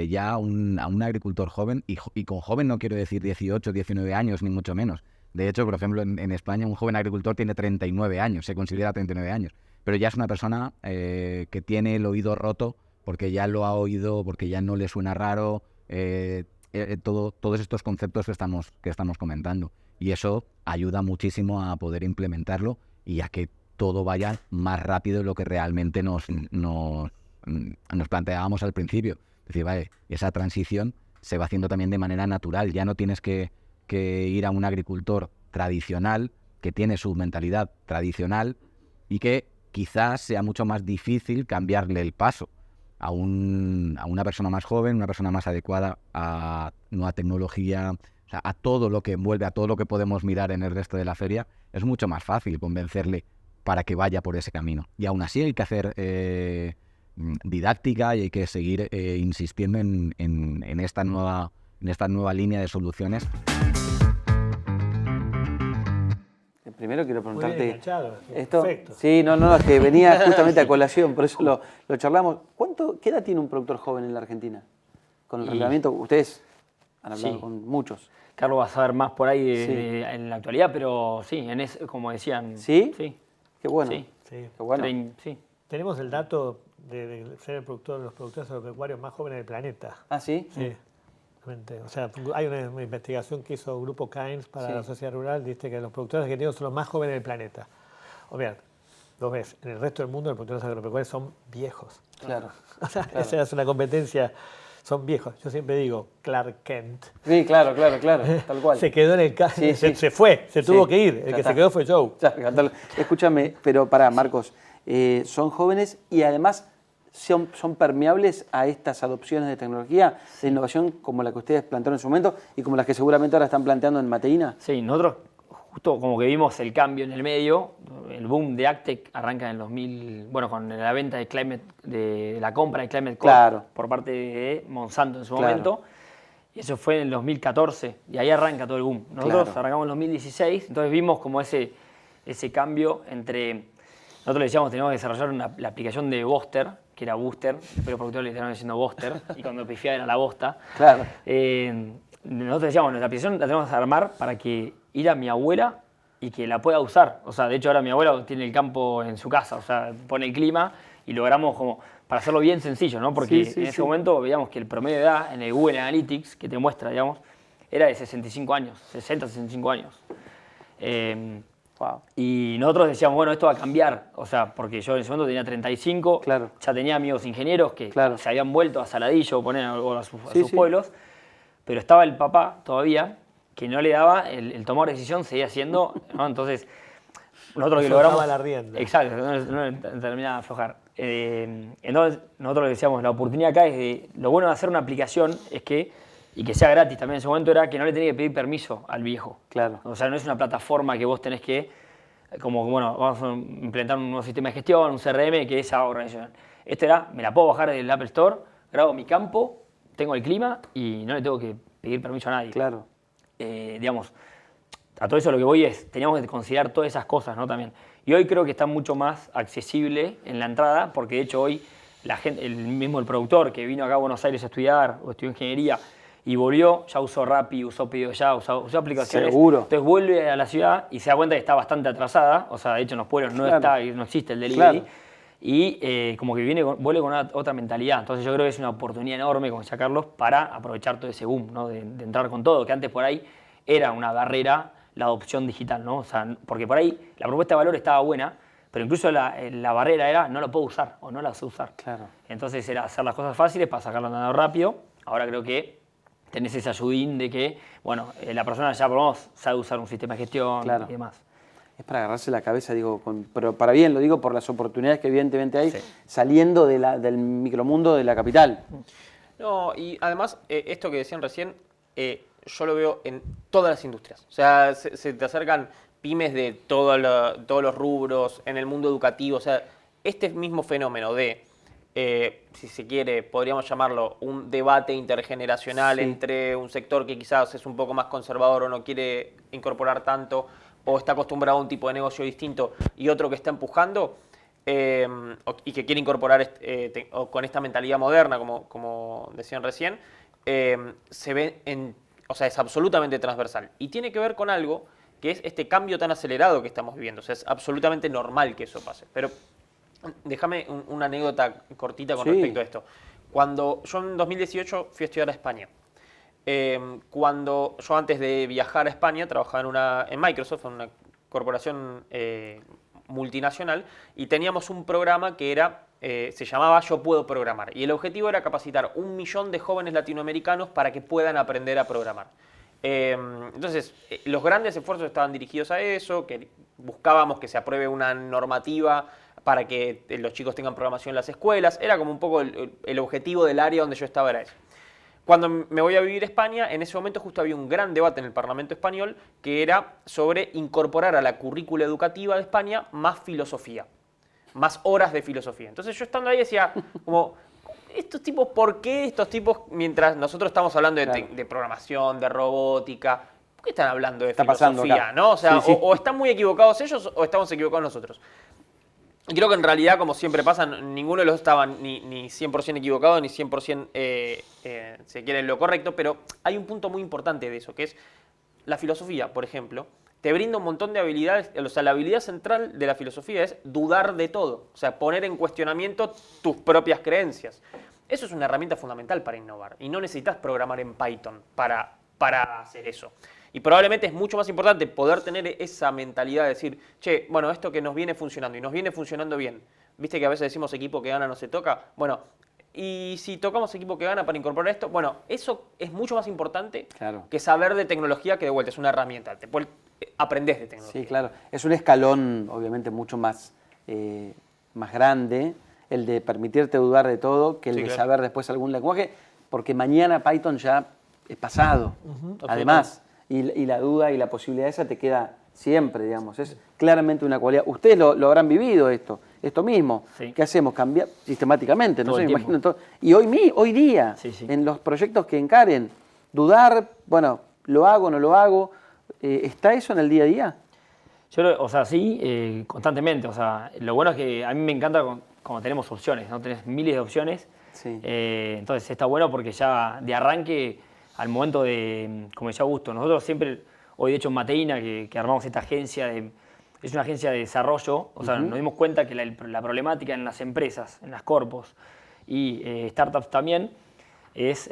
ya a un agricultor joven, y con joven no quiero decir 18, 19 años, ni mucho menos. De hecho, por ejemplo, en España un joven agricultor tiene 39 años, se considera 39 años, pero ya es una persona que tiene el oído roto porque ya lo ha oído, porque ya no le suena raro, todos estos conceptos que estamos comentando. Y eso ayuda muchísimo a poder implementarlo y a que todo vaya más rápido de lo que realmente nos planteábamos al principio. Es decir, vale, esa transición se va haciendo también de manera natural. Ya no tienes que ir a un agricultor tradicional que tiene su mentalidad tradicional y que quizás sea mucho más difícil cambiarle el paso a una persona más joven, una persona más adecuada a nueva tecnología, o sea, a todo lo que envuelve, a todo lo que podemos mirar en el resto de la feria. Es mucho más fácil convencerle para que vaya por ese camino. Y aún así hay que hacer didáctica y hay que seguir insistiendo en esta nueva línea de soluciones. Primero quiero Muy bien preguntarte enganchado, esto. perfecto. Sí, no, es que venía justamente a colación, por eso lo charlamos. ¿Qué edad tiene un productor joven en la Argentina? Con el reglamento, ustedes han hablado Sí. con muchos. Carlos va a saber más por ahí Sí. en la actualidad, pero sí, como decían. ¿Sí? Sí. Qué bueno. Sí. Sí. Qué bueno. Sí. Tenemos el dato de ser el productor de los productores agropecuarios más jóvenes del planeta. ¿Ah, sí? Sí. Realmente. O sea, hay una investigación que hizo Grupo Cairns para Sí. la sociedad rural, dice que los productores argentinos son los más jóvenes del planeta. O bien, lo ves, en el resto del mundo los productores agropecuarios son viejos. Claro. O sea, Claro. esa es una competencia, son viejos. Yo siempre digo, Clark Kent. Sí, claro, tal cual. Se quedó en el Sí, sí. se fue, se tuvo Sí, que ir. ya El que está. se quedó fue Joe. Escúchame, pero pará, Marcos, son jóvenes y además son permeables a estas adopciones de tecnología, de innovación como la que ustedes plantearon en su momento y como las que seguramente ahora están planteando en Mateína. Sí, nosotros justo como que vimos el cambio en el medio, el boom de Agtech arranca en el 2000, bueno, con la venta de Climate, de la compra de Climate Corp Claro. por parte de Monsanto en su Claro. momento. Y eso fue en el 2014, y ahí arranca todo el boom. Nosotros Claro. arrancamos en 2016, entonces vimos como ese cambio entre... Nosotros le decíamos, teníamos que desarrollar la aplicación de Boster, que era Booster, pero los productores le estaban diciendo Boster, y cuando pifiaba era la bosta. Claro. Nosotros decíamos, nuestra aplicación la tenemos que armar para que ir a mi abuela y que la pueda usar. O sea, de hecho ahora mi abuela tiene el campo en su casa, o sea, pone el clima y logramos como para hacerlo bien sencillo, ¿no? Porque Sí, sí, en ese sí. momento veíamos que el promedio de edad en el Google Analytics, que te muestra, digamos, era de 65 años, 60, 65 años. Wow. Y nosotros decíamos, bueno, esto va a cambiar, o sea, porque yo en ese momento tenía 35, Claro. ya tenía amigos ingenieros que Claro. se habían vuelto a Saladillo o a sus Sí, sí. pueblos, pero estaba el papá todavía que no le daba, el tomar decisión seguía siendo, ¿no? Entonces, nosotros lo que Aflojaba logramos... la rienda. Exacto, no terminaba de aflojar. Entonces, nosotros le decíamos, la oportunidad acá es de, lo bueno de hacer una aplicación es que, y que sea gratis también en ese momento, era que no le tenía que pedir permiso al viejo. Claro. O sea, no es una plataforma que vos tenés que, como, bueno, vamos a implementar un nuevo sistema de gestión, un CRM, que es organizacional. Esto era, me la puedo bajar del Apple Store, grabo mi campo, tengo el clima y no le tengo que pedir permiso a nadie. Claro. Digamos, a todo eso lo que voy es, teníamos que considerar todas esas cosas, ¿no? También. Y hoy creo que está mucho más accesible en la entrada, porque de hecho hoy la gente, el productor que vino acá a Buenos Aires a estudiar o estudió ingeniería y volvió, ya usó Rappi, usó Pedido Ya, usó aplicaciones. Seguro. Entonces vuelve a la ciudad y se da cuenta que está bastante atrasada, o sea, de hecho en los pueblos no Claro. no existe el delivery. Claro. Y como que vuelve con otra mentalidad. Entonces yo creo que es una oportunidad enorme, como decía Carlos, para aprovechar todo ese boom, ¿no? de entrar con todo, que antes por ahí era una barrera la adopción digital, ¿no? O sea, porque por ahí la propuesta de valor estaba buena, pero incluso la barrera era no lo puedo usar o no la sé usar. Claro. Entonces era hacer las cosas fáciles para sacarlo andando rápido. Ahora creo que tenés ese ayudín de que, bueno, la persona ya por lo menos sabe usar un sistema de gestión Claro. y demás. Es para agarrarse la cabeza, digo, pero para bien, lo digo por las oportunidades que evidentemente hay Sí. saliendo del micromundo de la capital. No, y además, esto que decían recién, yo lo veo en todas las industrias. O sea, se te acercan pymes de todos los rubros, en el mundo educativo. O sea, este mismo fenómeno de, si se quiere, podríamos llamarlo un debate intergeneracional Sí. entre un sector que quizás es un poco más conservador o no quiere incorporar tanto, o está acostumbrado a un tipo de negocio distinto, y otro que está empujando, y que quiere incorporar o con esta mentalidad moderna, como decían recién, se ve o sea, es absolutamente transversal. Y tiene que ver con algo que es este cambio tan acelerado que estamos viviendo. O sea, es absolutamente normal que eso pase. Pero déjame una anécdota cortita con Sí. respecto a esto. Cuando yo en 2018 fui a estudiar a España. Cuando yo antes de viajar a España trabajaba en Microsoft, en una corporación multinacional, y teníamos un programa que era, se llamaba Yo Puedo Programar. Y el objetivo era capacitar 1 millón de jóvenes latinoamericanos para que puedan aprender a programar. Entonces, los grandes esfuerzos estaban dirigidos a eso, que buscábamos que se apruebe una normativa para que los chicos tengan programación en las escuelas. Era como un poco el objetivo del área donde yo estaba, era eso. Cuando me voy a vivir a España, en ese momento justo había un gran debate en el Parlamento español que era sobre incorporar a la currícula educativa de España más filosofía, más horas de filosofía. Entonces yo estando ahí decía, como, estos tipos, ¿por qué estos tipos, mientras nosotros estamos hablando de programación, de robótica, ¿por qué están hablando de Está pasando filosofía? acá. ¿No? O sea, Sí, sí. o están muy equivocados ellos o estamos equivocados nosotros. Y creo que en realidad, como siempre pasa, ninguno de los estaba ni 100% equivocado, ni 100% se quiere lo correcto, pero hay un punto muy importante de eso, que es la filosofía, por ejemplo, te brinda un montón de habilidades. O sea, la habilidad central de la filosofía es dudar de todo, o sea, poner en cuestionamiento tus propias creencias. Eso es una herramienta fundamental para innovar, y no necesitas programar en Python para hacer eso. Y probablemente es mucho más importante poder tener esa mentalidad de decir, che, bueno, esto que nos viene funcionando y nos viene funcionando bien. Viste que a veces decimos equipo que gana no se toca. Bueno, y si tocamos equipo que gana para incorporar esto, bueno, eso es mucho más importante Claro. que saber de tecnología, que de vuelta es una herramienta. Aprendés de tecnología. Sí, claro. Es un escalón, obviamente, mucho más grande, el de permitirte dudar de todo, que el Sí, de claro. saber después algún lenguaje, porque mañana Python ya es pasado. Además, y la duda y la posibilidad esa te queda siempre, digamos. Es claramente una cualidad. Ustedes lo habrán vivido esto mismo. Sí. ¿Qué hacemos? Cambiar sistemáticamente, no Todo sé, el me imagino todo. Y hoy día, Sí, sí. en los proyectos que encaren, dudar, bueno, lo hago, no lo hago. ¿Está eso en el día a día? Yo, o sea, sí, constantemente. O sea, lo bueno es que a mí me encanta cuando tenemos opciones, ¿no? Tenés miles de opciones. Sí. Entonces está bueno porque ya de arranque, al momento de, como decía Augusto, nosotros siempre, hoy de hecho en Mateina, que armamos esta agencia, es una agencia de desarrollo, o sea, nos dimos cuenta que la problemática en las empresas, en las corpos y startups también, es,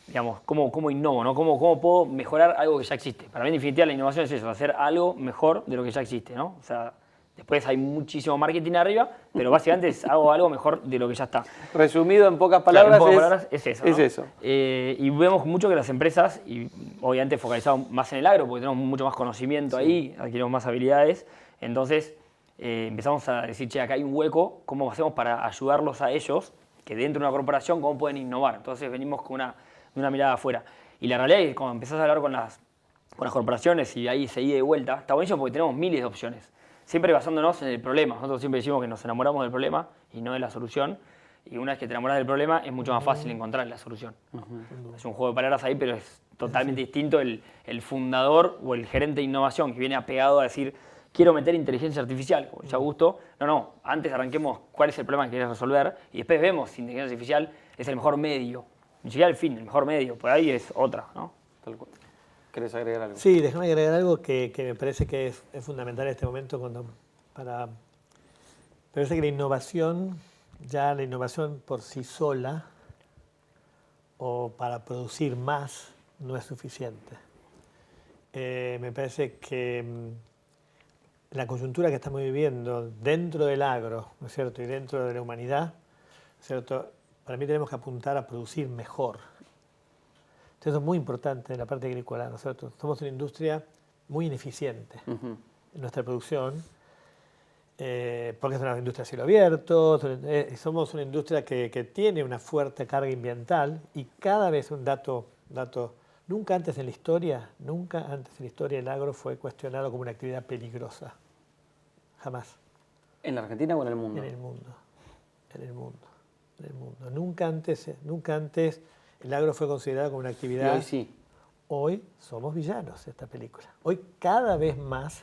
digamos, cómo innovo, ¿no? Cómo puedo mejorar algo que ya existe. Para mí, en definitiva, la innovación es eso, hacer algo mejor de lo que ya existe, ¿no? O sea, después hay muchísimo marketing arriba, pero básicamente hago algo mejor de lo que ya está. Resumido en pocas Claro, palabras, en pocas palabras es eso, ¿no? Es eso. Y vemos mucho que las empresas, y obviamente focalizado más en el agro, porque tenemos mucho más conocimiento ahí, adquirimos más habilidades, entonces empezamos a decir, che, acá hay un hueco, ¿cómo hacemos para ayudarlos a ellos, que dentro de una corporación, cómo pueden innovar? Entonces venimos con una mirada afuera. Y la realidad es que cuando empezás a hablar con las corporaciones y ahí se ida y vuelta, está buenísimo porque tenemos miles de opciones. Siempre basándonos en el problema. Nosotros siempre decimos que nos enamoramos del problema y no de la solución. Y una vez que te enamoras del problema, es mucho más fácil encontrar la solución. Es un juego de palabras ahí, pero es totalmente distinto el fundador o el gerente de innovación que viene apegado a decir, quiero meter inteligencia artificial, como ya Augusto. No, antes arranquemos cuál es el problema que quieres resolver y después vemos si inteligencia artificial es el mejor medio. Ni siquiera el fin, el mejor medio. Por ahí es otra, ¿no? Tal cual. ¿Querés agregar algo? Sí, déjame agregar algo que me parece que es fundamental en este momento parece que la innovación por sí sola o para producir más no es suficiente. Me parece que la coyuntura que estamos viviendo dentro del agro, ¿no es cierto?, y dentro de la humanidad, ¿no es cierto?, para mí tenemos que apuntar a producir mejor. Entonces, eso es muy importante en la parte agrícola, ¿no es cierto? Somos una industria muy ineficiente en nuestra producción, porque es una industria a cielo abierto, somos una industria que tiene una fuerte carga ambiental y cada vez un dato, nunca antes en la historia el agro fue cuestionado como una actividad peligrosa. Jamás. ¿En la Argentina o en el mundo? En el mundo. Nunca antes el agro fue considerado como una actividad. Y hoy sí. Hoy somos villanos de esta película. Hoy cada vez más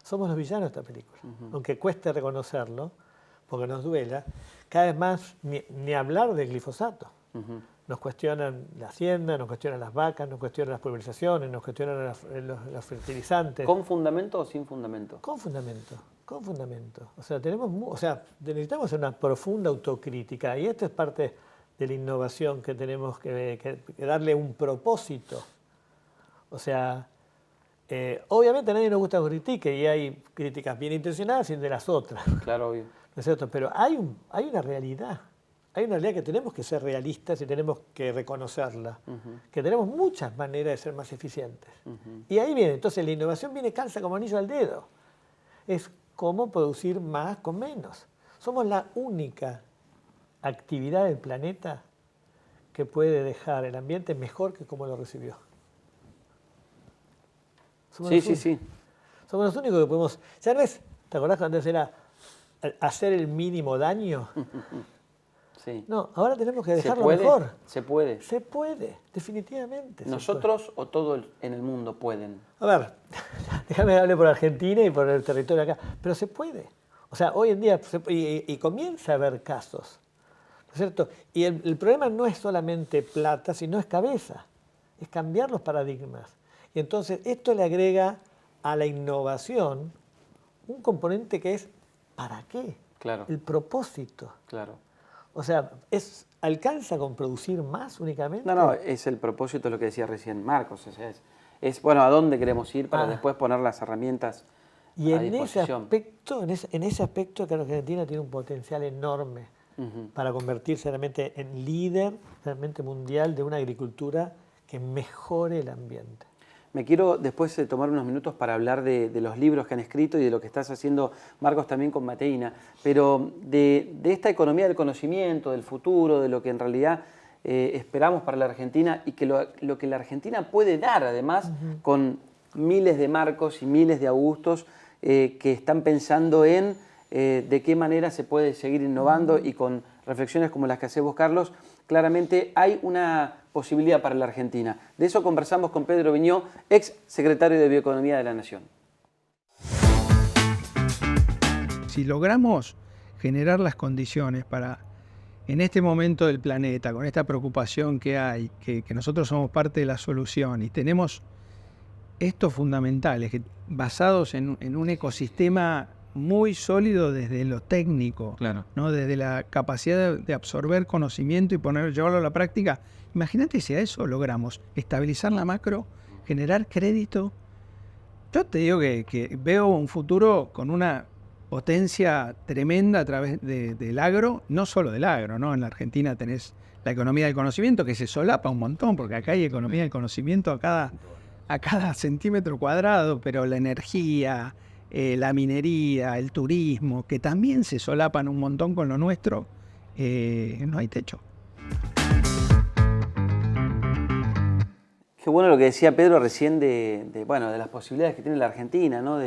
somos los villanos de esta película. Aunque cueste reconocerlo, porque nos duela, cada vez más ni hablar de glifosato. Nos cuestionan la hacienda, nos cuestionan las vacas, nos cuestionan las pulverizaciones, nos cuestionan los fertilizantes. ¿Con fundamento o sin fundamento? Con fundamento. O sea, necesitamos hacer una profunda autocrítica y esto es parte de la innovación que tenemos que darle un propósito. O sea, obviamente a nadie nos gusta que critique y hay críticas bien intencionadas y de las otras. Claro, obvio. ¿No es cierto? Pero hay una realidad. Hay una realidad que tenemos que ser realistas y tenemos que reconocerla. Que tenemos muchas maneras de ser más eficientes. Y ahí viene, entonces la innovación calza como anillo al dedo. Es cómo producir más con menos. Somos la única actividad del planeta que puede dejar el ambiente mejor que como lo recibió. Sí. Somos los únicos que podemos... Ya no es, ¿te acordás cuando antes era hacer el mínimo daño? Sí. No, ahora tenemos que dejarlo mejor. Se puede. Se puede, definitivamente. ¿Nosotros o todo en el mundo pueden? A ver, déjame hablar por Argentina y por el territorio acá, pero se puede. O sea, hoy en día, y comienza a haber casos, ¿no es cierto? Y el problema no es solamente plata, sino es cabeza, es cambiar los paradigmas. Y entonces esto le agrega a la innovación un componente que es ¿para qué? Claro. El propósito. Claro. O sea, ¿alcanza con producir más únicamente? No, es el propósito de lo que decía recién Marcos. O sea, es bueno, a dónde queremos ir para después poner las herramientas y a en disposición. ese aspecto, que Argentina tiene un potencial enorme para convertirse realmente en líder realmente mundial de una agricultura que mejore el ambiente. Me quiero después tomar unos minutos para hablar de los libros que han escrito y de lo que estás haciendo, Marcos, también con Mateina, pero de esta economía del conocimiento, del futuro, de lo que en realidad esperamos para la Argentina y que lo que la Argentina puede dar, además, con miles de Marcos y miles de Augustos que están pensando en de qué manera se puede seguir innovando y con reflexiones como las que hace vos, Carlos, claramente hay una posibilidad para la Argentina. De eso conversamos con Pedro Viñó, ex secretario de Bioeconomía de la Nación. Si logramos generar las condiciones para, en este momento del planeta, con esta preocupación que hay, que nosotros somos parte de la solución y tenemos estos fundamentales basados en un ecosistema muy sólido desde lo técnico, Claro. ¿no? Desde la capacidad de absorber conocimiento y llevarlo a la práctica. Imagínate si a eso logramos estabilizar la macro, generar crédito. Yo te digo que veo un futuro con una potencia tremenda a través del agro, no solo del agro, ¿no? En la Argentina tenés la economía del conocimiento que se solapa un montón, porque acá hay economía del conocimiento a cada centímetro cuadrado, pero la energía, la minería, el turismo, que también se solapan un montón con lo nuestro, no hay techo. Qué bueno lo que decía Pedro recién de las posibilidades que tiene la Argentina, ¿no?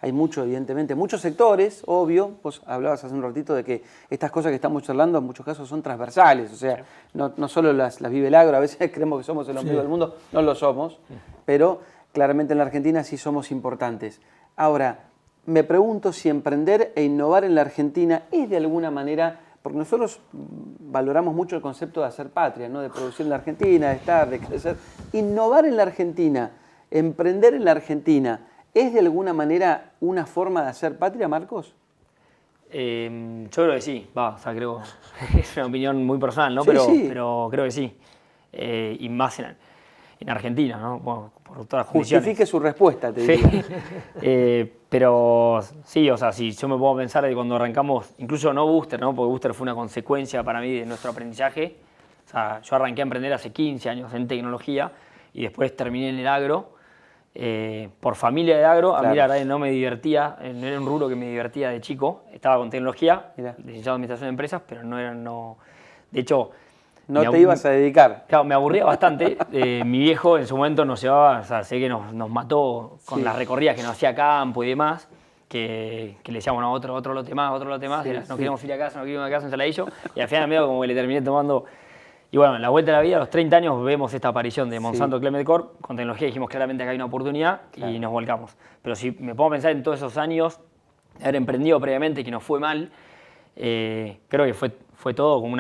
Hay mucho, evidentemente, muchos sectores, obvio. Vos hablabas hace un ratito de que estas cosas que estamos charlando en muchos casos son transversales, o sea, no solo las vive el agro, a veces creemos que somos el ombligo del mundo, no lo somos, pero claramente en la Argentina sí somos importantes. Ahora, me pregunto si emprender e innovar en la Argentina es de alguna manera, porque nosotros valoramos mucho el concepto de hacer patria, ¿no? De producir en la Argentina, de estar, de crecer. Innovar en la Argentina, emprender en la Argentina, ¿es de alguna manera una forma de hacer patria, Marcos? Yo creo que sí, creo es una opinión muy personal, ¿no? Sí, pero creo que sí. Y más en Argentina, ¿no? Bueno, por todas las condiciones. Justifique su respuesta, te diría. Pero sí, o sea, si yo me puedo pensar de cuando arrancamos, incluso no Booster, ¿no? Porque Booster fue una consecuencia para mí de nuestro aprendizaje. O sea, yo arranqué a emprender hace 15 años en tecnología y después terminé en el agro. Por familia de agro, Claro. a mí la verdad no me divertía, no era un rubro que me divertía de chico. Estaba con tecnología, Mirá. licenciado en administración de empresas, pero de hecho... No te ibas a dedicar. Claro, me aburría bastante. Mi viejo en su momento nos llevaba, o sea, sé que nos mató con las recorridas que nos hacía a campo y demás, que le decíamos, no, otro lote más, Sí, no queremos ir a casa, no queremos ir a casa, ensaladillo, y al final medio como que le terminé tomando. Y bueno, en la vuelta de la vida, a los 30 años, vemos esta aparición de Monsanto Clement Corp. Con tecnología dijimos claramente que hay una oportunidad y nos volcamos. Pero si me pongo a pensar en todos esos años de haber emprendido previamente, que nos fue mal, creo que fue todo como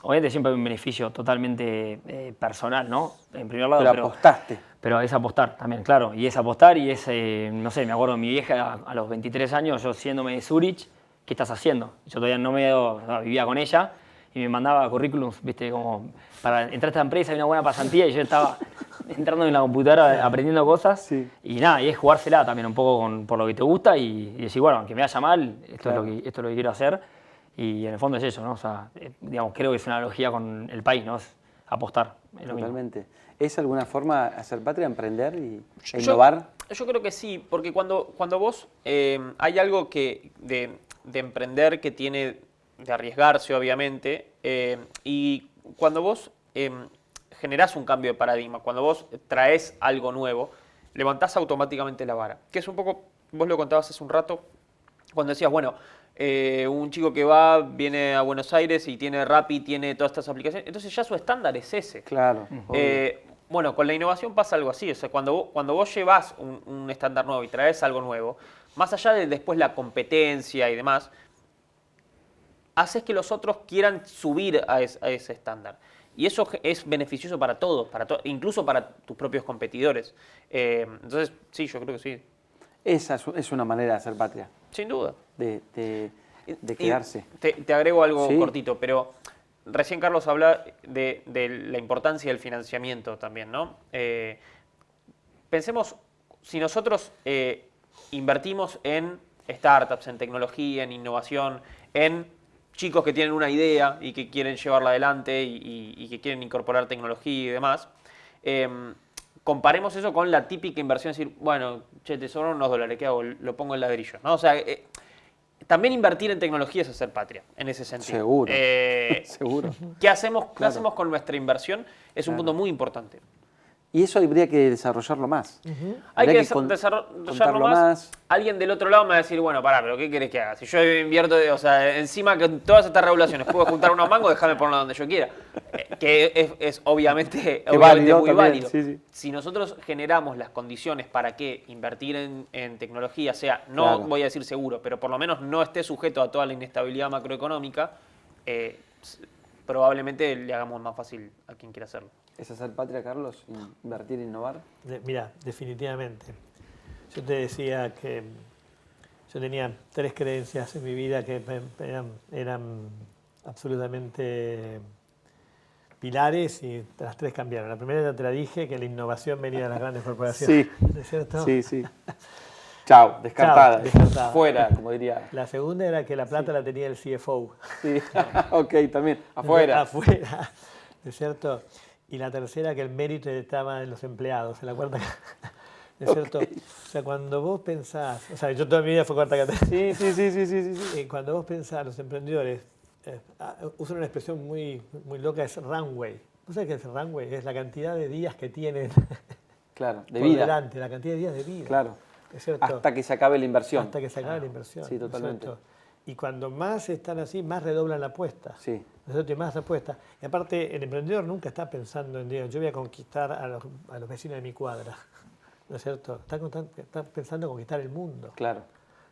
obviamente siempre hay un beneficio totalmente personal, ¿no? En primer lado, Pero apostaste. pero es apostar también, claro. Y es apostar y es, no sé, me acuerdo de mi vieja a los 23 años, yo siéndome de Zurich, ¿qué estás haciendo? Yo todavía vivía con ella y me mandaba currículums, viste, como para entrar a esta empresa hay una buena pasantía y yo estaba entrando en la computadora aprendiendo cosas. Sí. Y nada, y es jugársela también un poco por lo que te gusta y decir, bueno, aunque me vaya mal, esto es lo que quiero hacer. Y en el fondo es eso, ¿no? O sea, digamos, creo que es una analogía con el país, ¿no? Es apostar. Es lo mismo. Totalmente. ¿Es alguna forma hacer patria, emprender e innovar? Yo creo que sí, porque cuando vos hay algo de emprender que tiene de arriesgarse, obviamente, y cuando vos generás un cambio de paradigma, cuando vos traes algo nuevo, levantás automáticamente la vara. Que es un poco, vos lo contabas hace un rato, cuando decías, bueno, un chico que viene a Buenos Aires y tiene Rappi, tiene todas estas aplicaciones, entonces ya su estándar es ese. Claro. Bueno, con la innovación pasa algo así, o sea, cuando vos llevas un estándar nuevo y traes algo nuevo, más allá de después la competencia y demás, haces que los otros quieran subir a ese estándar. Y eso es beneficioso para todos, incluso para tus propios competidores. Entonces, sí, yo creo que sí. Esa es una manera de hacer patria, Sin duda. de quedarse. Te agrego algo Sí. cortito, pero recién Carlos habla de la importancia del financiamiento también, ¿no? Pensemos, si nosotros invertimos en startups, en tecnología, en innovación, en chicos que tienen una idea y que quieren llevarla adelante y que quieren incorporar tecnología y demás, comparemos eso con la típica inversión, es decir, bueno, che, te sobran unos dólares, ¿qué hago? Lo pongo en ladrillo, ¿no? O sea, también invertir en tecnología es hacer patria, en ese sentido. Seguro. Seguro. ¿Qué hacemos con nuestra inversión? Es un punto muy importante. Y eso habría que desarrollarlo más. Hay Habría que desarrollarlo contarlo más. Alguien del otro lado me va a decir, bueno, pará, pero ¿qué querés que haga? Si yo invierto, o sea, encima que todas estas regulaciones puedo juntar unos mangos, déjame ponerlo donde yo quiera. Que es obviamente, válido muy también, válido. sí. Si nosotros generamos las condiciones para que invertir en tecnología sea, no Claro. voy a decir seguro, pero por lo menos no esté sujeto a toda la inestabilidad macroeconómica, probablemente le hagamos más fácil a quien quiera hacerlo. ¿Es hacer patria, Carlos? ¿Invertir, innovar? Mira, definitivamente. Yo te decía que yo tenía 3 creencias en mi vida que eran absolutamente pilares y las 3 cambiaron. La primera ya te la dije, que la innovación venía de las grandes corporaciones. Sí. ¿No es cierto? Sí. Chao, descartada. descartada. Fuera, como diría. La segunda era que la plata la tenía el CFO. Sí, ok, también. Afuera. Afuera, ¿no es cierto? Y la tercera, que el mérito estaba en los empleados. En la cuarta, ¿no es cierto? O sea, cuando vos pensás, o sea, yo toda mi vida fue cuarta categoría. Sí. Cuando vos pensás, los emprendedores usan una expresión muy loca, es runway. ¿Vos sabés qué es el runway? Es la cantidad de días que tienen Claro, de por vida. delante, la cantidad de días de vida. Claro. ¿No es cierto? Hasta que se acabe la inversión. Hasta que se acabe la inversión. Sí, ¿no es totalmente. cierto? Y cuando más están así, más redoblan la apuesta. Sí. ¿No es cierto? Y más apuesta. Y aparte, el emprendedor nunca está pensando en, digo, yo voy a conquistar a los vecinos de mi cuadra. ¿No es cierto? Está pensando en conquistar el mundo. Claro.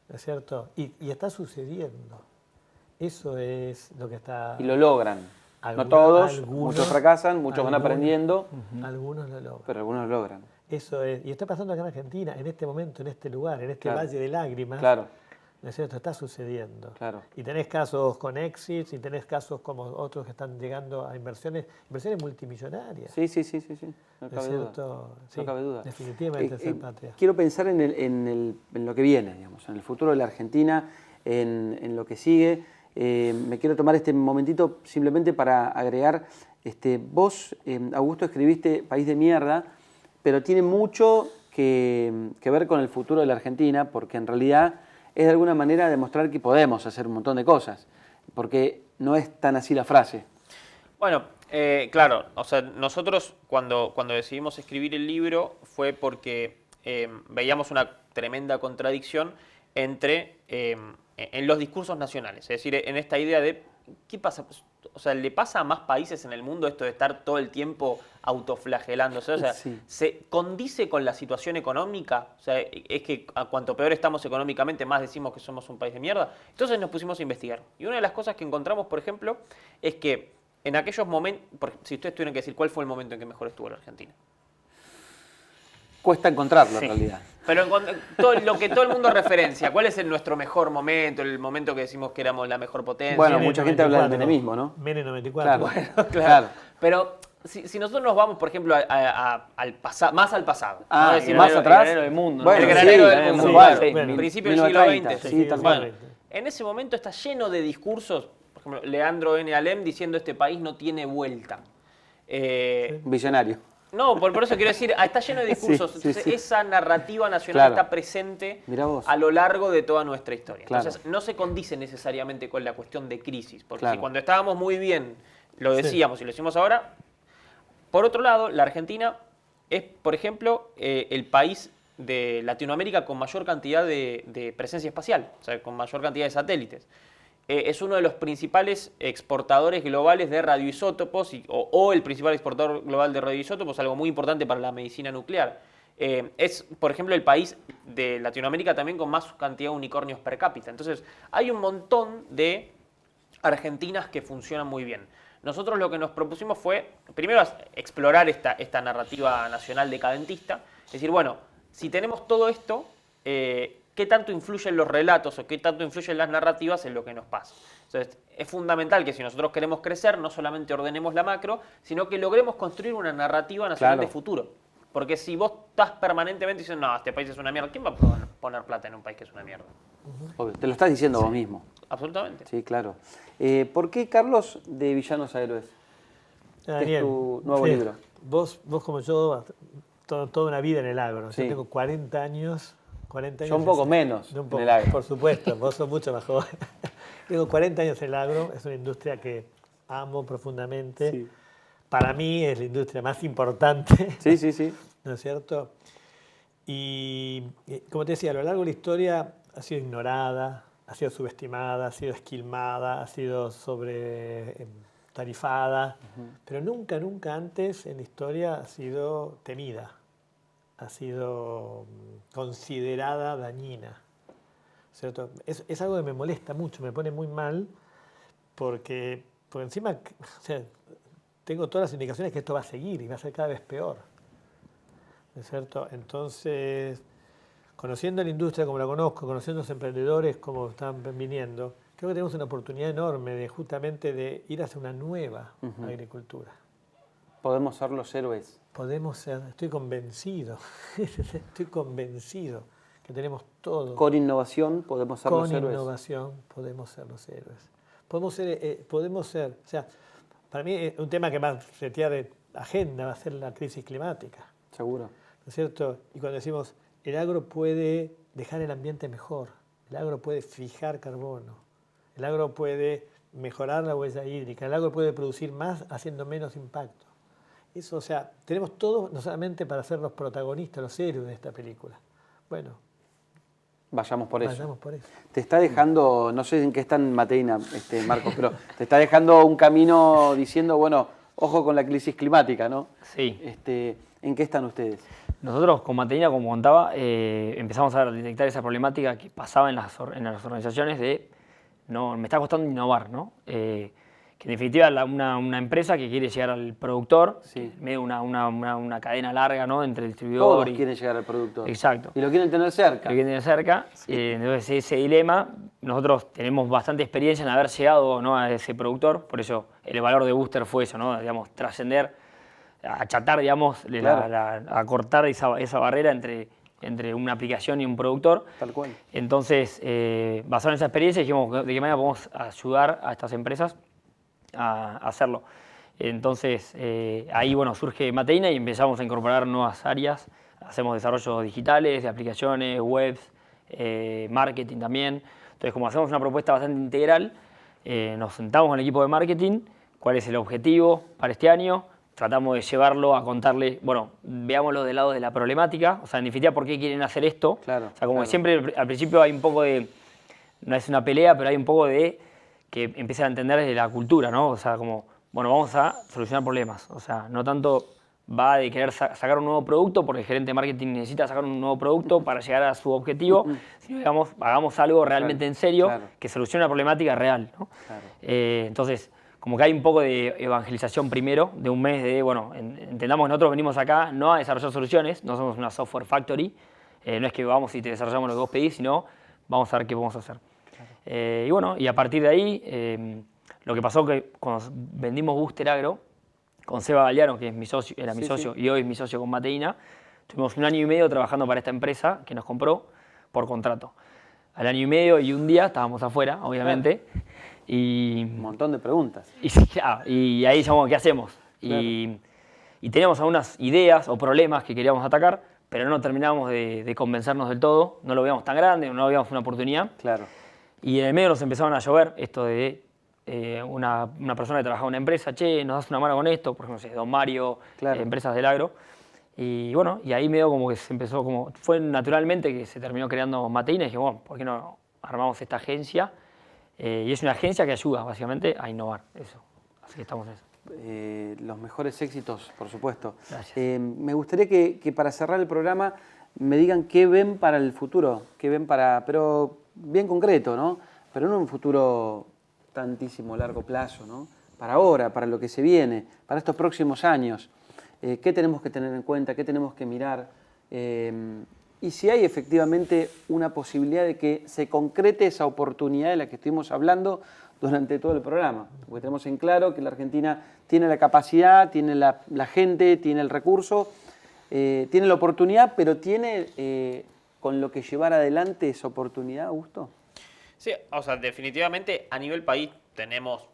¿No es cierto? Y está sucediendo. Eso es lo que está... Y lo logran. No Algunos- todos, muchos fracasan, muchos van algunos- aprendiendo, Algunos lo logran. pero algunos lo logran. Eso es. Y está pasando acá en Argentina, en este momento, en este lugar, en este Claro. valle de lágrimas. Claro, ¿No es cierto? Está sucediendo. claro. Y tenés casos con exits, y tenés casos como otros que están llegando a inversiones multimillonarias. Sí. No ¿No es cabe duda. cierto? Sí, No cabe duda. Definitivamente es ser patria. Quiero pensar en lo que viene, digamos, en el futuro de la Argentina, en lo que sigue. Me quiero tomar este momentito simplemente para agregar, vos, Augusto, escribiste País de Mierda, pero tiene mucho que ver con el futuro de la Argentina, porque en realidad es de alguna manera demostrar que podemos hacer un montón de cosas, porque no es tan así la frase. Bueno, claro, o sea, nosotros cuando decidimos escribir el libro fue porque veíamos una tremenda contradicción entre en los discursos nacionales, es decir, en esta idea de ¿qué pasa? O sea, ¿le pasa a más países en el mundo esto de estar todo el tiempo autoflagelándose? O sea, Sí. ¿se condice con la situación económica? O sea, es que a cuanto peor estamos económicamente, más decimos que somos un país de mierda. Entonces nos pusimos a investigar. Y una de las cosas que encontramos, por ejemplo, es que en aquellos momentos, si ustedes tuvieran que decir cuál fue el momento en que mejor estuvo la Argentina. Cuesta encontrarlo Sí. en realidad. Pero todo lo que todo el mundo referencia, ¿cuál es nuestro mejor momento? El momento que decimos que éramos la mejor potencia. Bueno, Menem mucha gente habla del 94, menemismo, ¿no? Menem 94. Claro. Claro. Pero si nosotros nos vamos, por ejemplo, más al pasado. Ah, ¿no? y Decir, más el atrás. granero del mundo, ¿no? Bueno, el granero sí, del mundo, sí, claro. sí, Bueno, Principio del siglo 1930, XX. sí, tal Bueno, cual. en ese momento está lleno de discursos, por ejemplo, Leandro N. Alem diciendo este país no tiene vuelta. Un visionario. No, por eso quiero decir, está lleno de discursos. Sí, Entonces, sí. esa narrativa nacional Claro. está presente Mirá vos. a lo largo de toda nuestra historia. Claro. Entonces, no se condice necesariamente con la cuestión de crisis. Porque Claro. si cuando estábamos muy bien lo decíamos y lo decimos ahora. Por otro lado, la Argentina es, por ejemplo, el país de Latinoamérica con mayor cantidad de presencia espacial, o sea, con mayor cantidad de satélites. Es uno de los principales exportadores globales de radioisótopos o el principal exportador global de radioisótopos, algo muy importante para la medicina nuclear. Es, por ejemplo, el país de Latinoamérica también con más cantidad de unicornios per cápita. Entonces, hay un montón de argentinas que funcionan muy bien. Nosotros lo que nos propusimos fue, primero, explorar esta narrativa nacional decadentista. Es decir, bueno, si tenemos todo esto, ¿qué tanto influyen los relatos o qué tanto influyen las narrativas en lo que nos pasa? Entonces, es fundamental que si nosotros queremos crecer, no solamente ordenemos la macro, sino que logremos construir una narrativa nacional Claro. de futuro. Porque si vos estás permanentemente diciendo, no, este país es una mierda, ¿quién va a poner plata en un país que es una mierda? Obvio, te lo estás diciendo vos mismo. Absolutamente. Sí, claro. ¿Por qué, Carlos, de Villanos a Héroes? Daniel, es tu nuevo sí, libro. Vos como yo, toda una vida en el agro. Sí. Yo tengo 40 años. 40 años Yo un poco menos un poco, en el agro. Por supuesto, vos sos mucho más joven. Tengo 40 años en el agro, es una industria que amo profundamente. Sí. para mí es la industria más importante, Sí, sí, sí. ¿no es cierto? Y como te decía, a lo largo de la historia ha sido ignorada, ha sido subestimada, ha sido esquilmada, ha sido sobre tarifada, pero nunca, nunca antes en la historia ha sido temida, ha sido considerada dañina, ¿cierto? Es algo que me molesta mucho, me pone muy mal, porque encima, o sea, tengo todas las indicaciones que esto va a seguir y va a ser cada vez peor, ¿no es cierto? Entonces, conociendo la industria como la conozco, conociendo los emprendedores como están viniendo, creo que tenemos una oportunidad enorme de justamente de ir hacia una nueva agricultura. Podemos ser los héroes. Podemos ser, estoy convencido que tenemos todo. Con innovación podemos ser los héroes. Con innovación podemos ser los héroes. Podemos ser, o sea, para mí un tema que va a setear de agenda va a ser la crisis climática, Seguro. ¿no es cierto? Y cuando decimos, el agro puede dejar el ambiente mejor, el agro puede fijar carbono, el agro puede mejorar la huella hídrica, el agro puede producir más haciendo menos impacto. Eso, o sea, tenemos todo no solamente para ser los protagonistas, los héroes de esta película. Bueno, Vayamos por eso. vayamos por eso. Te está dejando, no sé en qué está en Mateina, Marcos, pero te está dejando un camino diciendo, bueno, ojo con la crisis climática, ¿no? Sí. ¿En qué están ustedes? Nosotros con Mateina, como contaba, empezamos a detectar esa problemática que pasaba en las organizaciones de, no, me está costando innovar, ¿no? Que en definitiva una empresa que quiere llegar al productor, Sí. medio una cadena larga, ¿no? Entre el distribuidor Todos y... quieren llegar al productor. Exacto. Y lo quieren tener cerca. Lo que tiene cerca. Entonces ese dilema, nosotros tenemos bastante experiencia en haber llegado, ¿no? a ese productor, por eso el valor de Booster fue eso, ¿no? Digamos, trascender, achatar, digamos, Claro. acortar esa barrera entre una aplicación y un productor. Tal cual. Entonces, basado en esa experiencia, dijimos de qué manera podemos ayudar a estas empresas a hacerlo. Entonces, ahí bueno, surge Mateina y empezamos a incorporar nuevas áreas. Hacemos desarrollos digitales, de aplicaciones, webs, marketing también. Entonces, como hacemos una propuesta bastante integral, nos sentamos con el equipo de marketing, cuál es el objetivo para este año, tratamos de llevarlo a contarle, bueno, veámoslo del lado de la problemática, o sea, en definitiva, ¿por qué quieren hacer esto? Claro, O sea, como claro. que siempre al principio hay un poco de, no es una pelea, pero hay un poco de que empiezan a entender desde la cultura, ¿no? O sea, como, bueno, vamos a solucionar problemas, o sea, no tanto va de querer sacar un nuevo producto, porque el gerente de marketing necesita sacar un nuevo producto para llegar a su objetivo, sino digamos, hagamos algo realmente Claro, en serio claro. que solucione una problemática real, ¿no? Claro. Entonces, como que hay un poco de evangelización primero, de un mes de, bueno, entendamos que nosotros venimos acá no a desarrollar soluciones, no somos una software factory, no es que vamos y te desarrollamos lo que vos pedís, sino vamos a ver qué podemos hacer. Y bueno, y a partir de ahí, lo que pasó que cuando vendimos Booster Agro, con Seba Galeano, que es mi socio, era mi Sí, socio sí. y hoy es mi socio con Mateina, tuvimos 1 año y medio trabajando para esta empresa que nos compró por contrato. Al año y medio y un día estábamos afuera, obviamente, y Un montón de preguntas. y ahí llamamos, ¿qué hacemos? Y teníamos algunas ideas o problemas que queríamos atacar, pero no terminábamos de convencernos del todo, no lo veíamos tan grande, no lo veíamos una oportunidad. Claro. Y en el medio nos empezaron a llover esto de una persona que trabajaba en una empresa, che, nos das una mano con esto, por ejemplo, no sé, Don Mario, Claro. empresas del agro. Y bueno, y ahí medio como que se empezó, como fue naturalmente que se terminó creando Mateina y dije, bueno, ¿por qué no armamos esta agencia? Y es una agencia que ayuda básicamente a innovar, eso. Así que estamos en eso. Los mejores éxitos, por supuesto. Gracias. Me gustaría que para cerrar el programa me digan qué ven para el futuro, qué ven para, pero bien concreto, ¿no? Pero no un futuro tantísimo largo plazo, ¿no? Para ahora, para lo que se viene, para estos próximos años. ¿Qué tenemos que tener en cuenta? ¿Qué tenemos que mirar? Y si hay efectivamente una posibilidad de que se concrete esa oportunidad de la que estuvimos hablando durante todo el programa. Porque tenemos en claro que la Argentina tiene la capacidad, tiene la gente, tiene el recurso, tiene la oportunidad, pero tiene con lo que llevar adelante esa oportunidad, Augusto. Sí, o sea, definitivamente a nivel país tenemos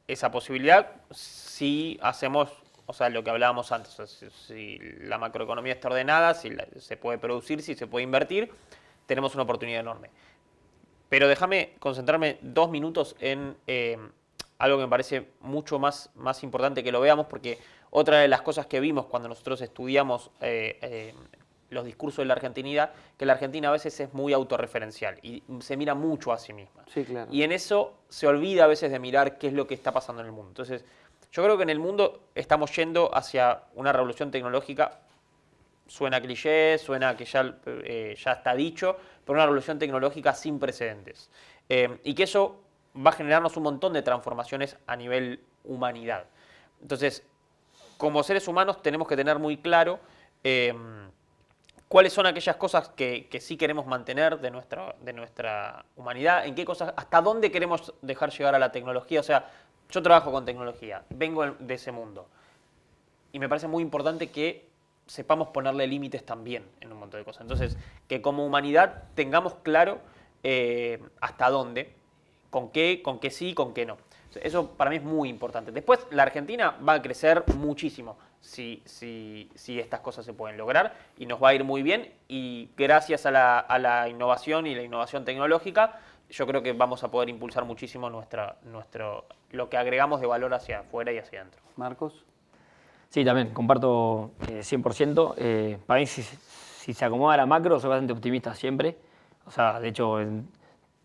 esa posibilidad si hacemos, o sea, lo que hablábamos antes, o sea, si la macroeconomía está ordenada, si se puede producir, si se puede invertir, tenemos una oportunidad enorme. Pero déjame concentrarme 2 minutos en algo que me parece mucho más importante que lo veamos, porque otra de las cosas que vimos cuando nosotros estudiamos los discursos de la argentinidad, que la Argentina a veces es muy autorreferencial y se mira mucho a sí misma. Sí, claro. Y en eso se olvida a veces de mirar qué es lo que está pasando en el mundo. Entonces, yo creo que en el mundo estamos yendo hacia una revolución tecnológica. Suena cliché, suena que ya está dicho, pero una revolución tecnológica sin precedentes. Y que eso va a generarnos un montón de transformaciones a nivel humanidad. Entonces, como seres humanos tenemos que tener muy claro cuáles son aquellas cosas que sí queremos mantener de nuestra humanidad, en qué cosas, hasta dónde queremos dejar llegar a la tecnología. O sea, yo trabajo con tecnología, vengo de ese mundo. Y me parece muy importante que sepamos ponerle límites también en un montón de cosas. Entonces, que como humanidad tengamos claro hasta dónde, con qué sí, con qué no. Eso para mí es muy importante. Después, la Argentina va a crecer muchísimo si estas cosas se pueden lograr y nos va a ir muy bien. Y gracias a la innovación y la innovación tecnológica, yo creo que vamos a poder impulsar muchísimo lo que agregamos de valor hacia afuera y hacia adentro. Marcos. Sí, también, comparto 100%. Para mí, si se acomoda la macro, soy bastante optimista siempre. O sea, de hecho, en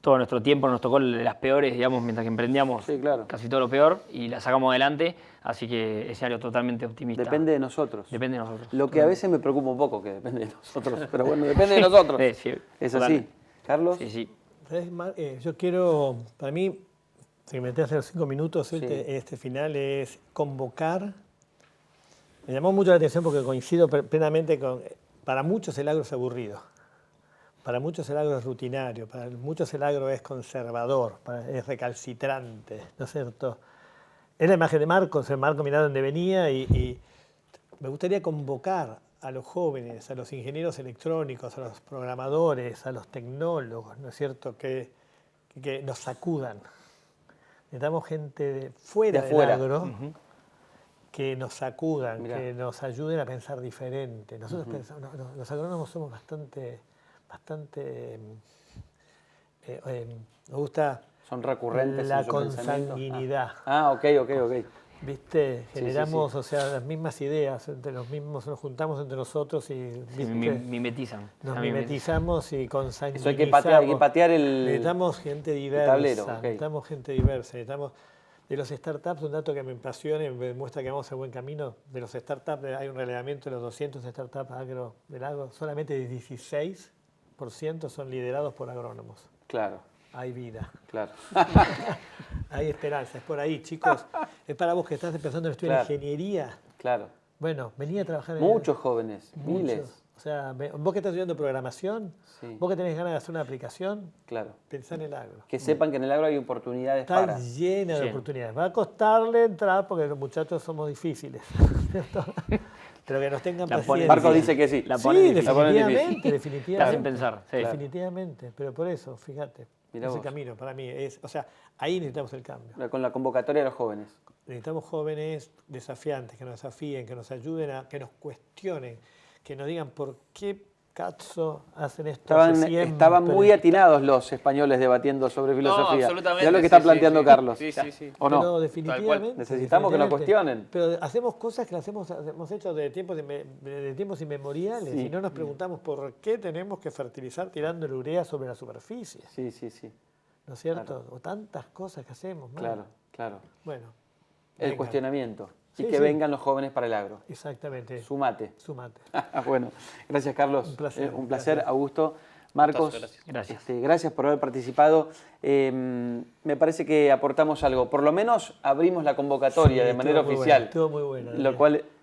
todo nuestro tiempo nos tocó las peores, digamos, mientras que emprendíamos Sí, claro. casi todo lo peor y la sacamos adelante. Así que escenario totalmente optimista. Depende de nosotros. Depende de nosotros. Lo que a veces me preocupa un poco, que depende de nosotros. Pero bueno, depende de nosotros. Sí, sí, Es así. totalmente. Carlos. Sí, sí. ¿Sabes, yo quiero, para mí, si me metes hace los 5 minutos, Sí. este final es convocar. Me llamó mucho la atención porque coincido plenamente con, para muchos el agro es aburrido, para muchos el agro es rutinario, para muchos el agro es conservador, es recalcitrante, ¿no es cierto? Es la imagen de Marcos, el Marco mirá dónde venía y me gustaría convocar a los jóvenes, a los ingenieros electrónicos, a los programadores, a los tecnólogos, ¿no es cierto?, que nos sacudan. Necesitamos gente de fuera De afuera. del agro que nos sacudan, Mirá. que nos ayuden a pensar diferente. Nosotros pensamos, los agrónomos somos bastante nos gusta Son recurrentes. la en su pensamiento. consanguinidad. Ok. ¿Viste? Sí, Generamos, sí. o sea, las mismas ideas entre los mismos, nos juntamos entre nosotros y Sí, ¿viste? mimetizan. Nos Ah, mimetizamos y consanguinizamos. Eso hay que patear el... Necesitamos gente diversa, tablero, ok. necesitamos gente diversa, necesitamos... De los startups, un dato que me apasiona y me demuestra que vamos en buen camino, de los startups hay un relevamiento de los 200 startups del agro, solamente el 16% son liderados por agrónomos. Claro, Hay vida, claro. hay esperanza, es por ahí, chicos. Es para vos que estás empezando a estudiar Claro. ingeniería. Claro. Bueno, vení a trabajar en Muchos jóvenes, muchos. miles. O sea, vos que estás estudiando programación, Sí. vos que tenés ganas de hacer una aplicación, Claro. pensá en el agro. Que sepan que en el agro hay oportunidades Está para... llena de Sí. oportunidades. Va a costarle entrar porque los muchachos somos difíciles, ¿cierto? Pero que nos tengan La ponen paciencia. Marcos dice que sí. La Sí, ponen difícil. La ponen definitivamente, Te hacen definitivamente. pensar. Sí. Claro. Definitivamente. Pero por eso, fíjate, Mirá ese vos. camino para mí es, o sea, ahí necesitamos el cambio. Con la convocatoria de los jóvenes. Necesitamos jóvenes desafiantes, que nos desafíen, que nos ayuden a, que nos cuestionen, que nos digan por qué cazzo hacen esto. hace siempre. Estaban muy atinados los españoles debatiendo sobre filosofía. absolutamente, Mirá lo que sí, está sí, planteando sí. Carlos. Sí, sí, sí. ¿O no? Pero definitivamente. Necesitamos que nos definitivamente. cuestionen. Pero hacemos cosas que las hemos hecho de tiempos inmemoriales Sí. y no nos preguntamos por qué tenemos que fertilizar tirando el urea sobre la superficie, Sí. ¿no es cierto? O tantas cosas que hacemos. ¿no? Claro. Bueno, El vengan. cuestionamiento. Y Sí, que sí. vengan los jóvenes para el agro. Exactamente. Sumate. Sumate. Bueno, gracias Carlos. Un placer, Un un placer, placer. Augusto. Marcos, Gracias. Gracias. Gracias por haber participado. Me parece que aportamos algo. Por lo menos abrimos la convocatoria Sí, de manera estuvo muy oficial. buena, estuvo muy buena,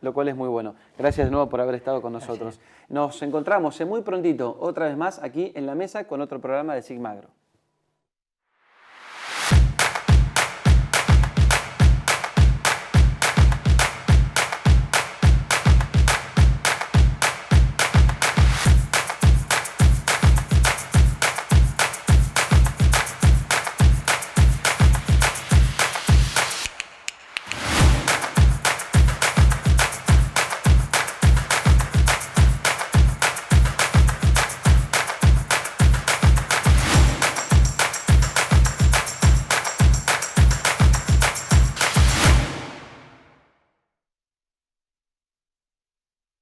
Lo cual es muy bueno. Gracias de nuevo por haber estado con nosotros. Nos encontramos muy prontito, otra vez más, aquí en la mesa con otro programa de Sigmagro.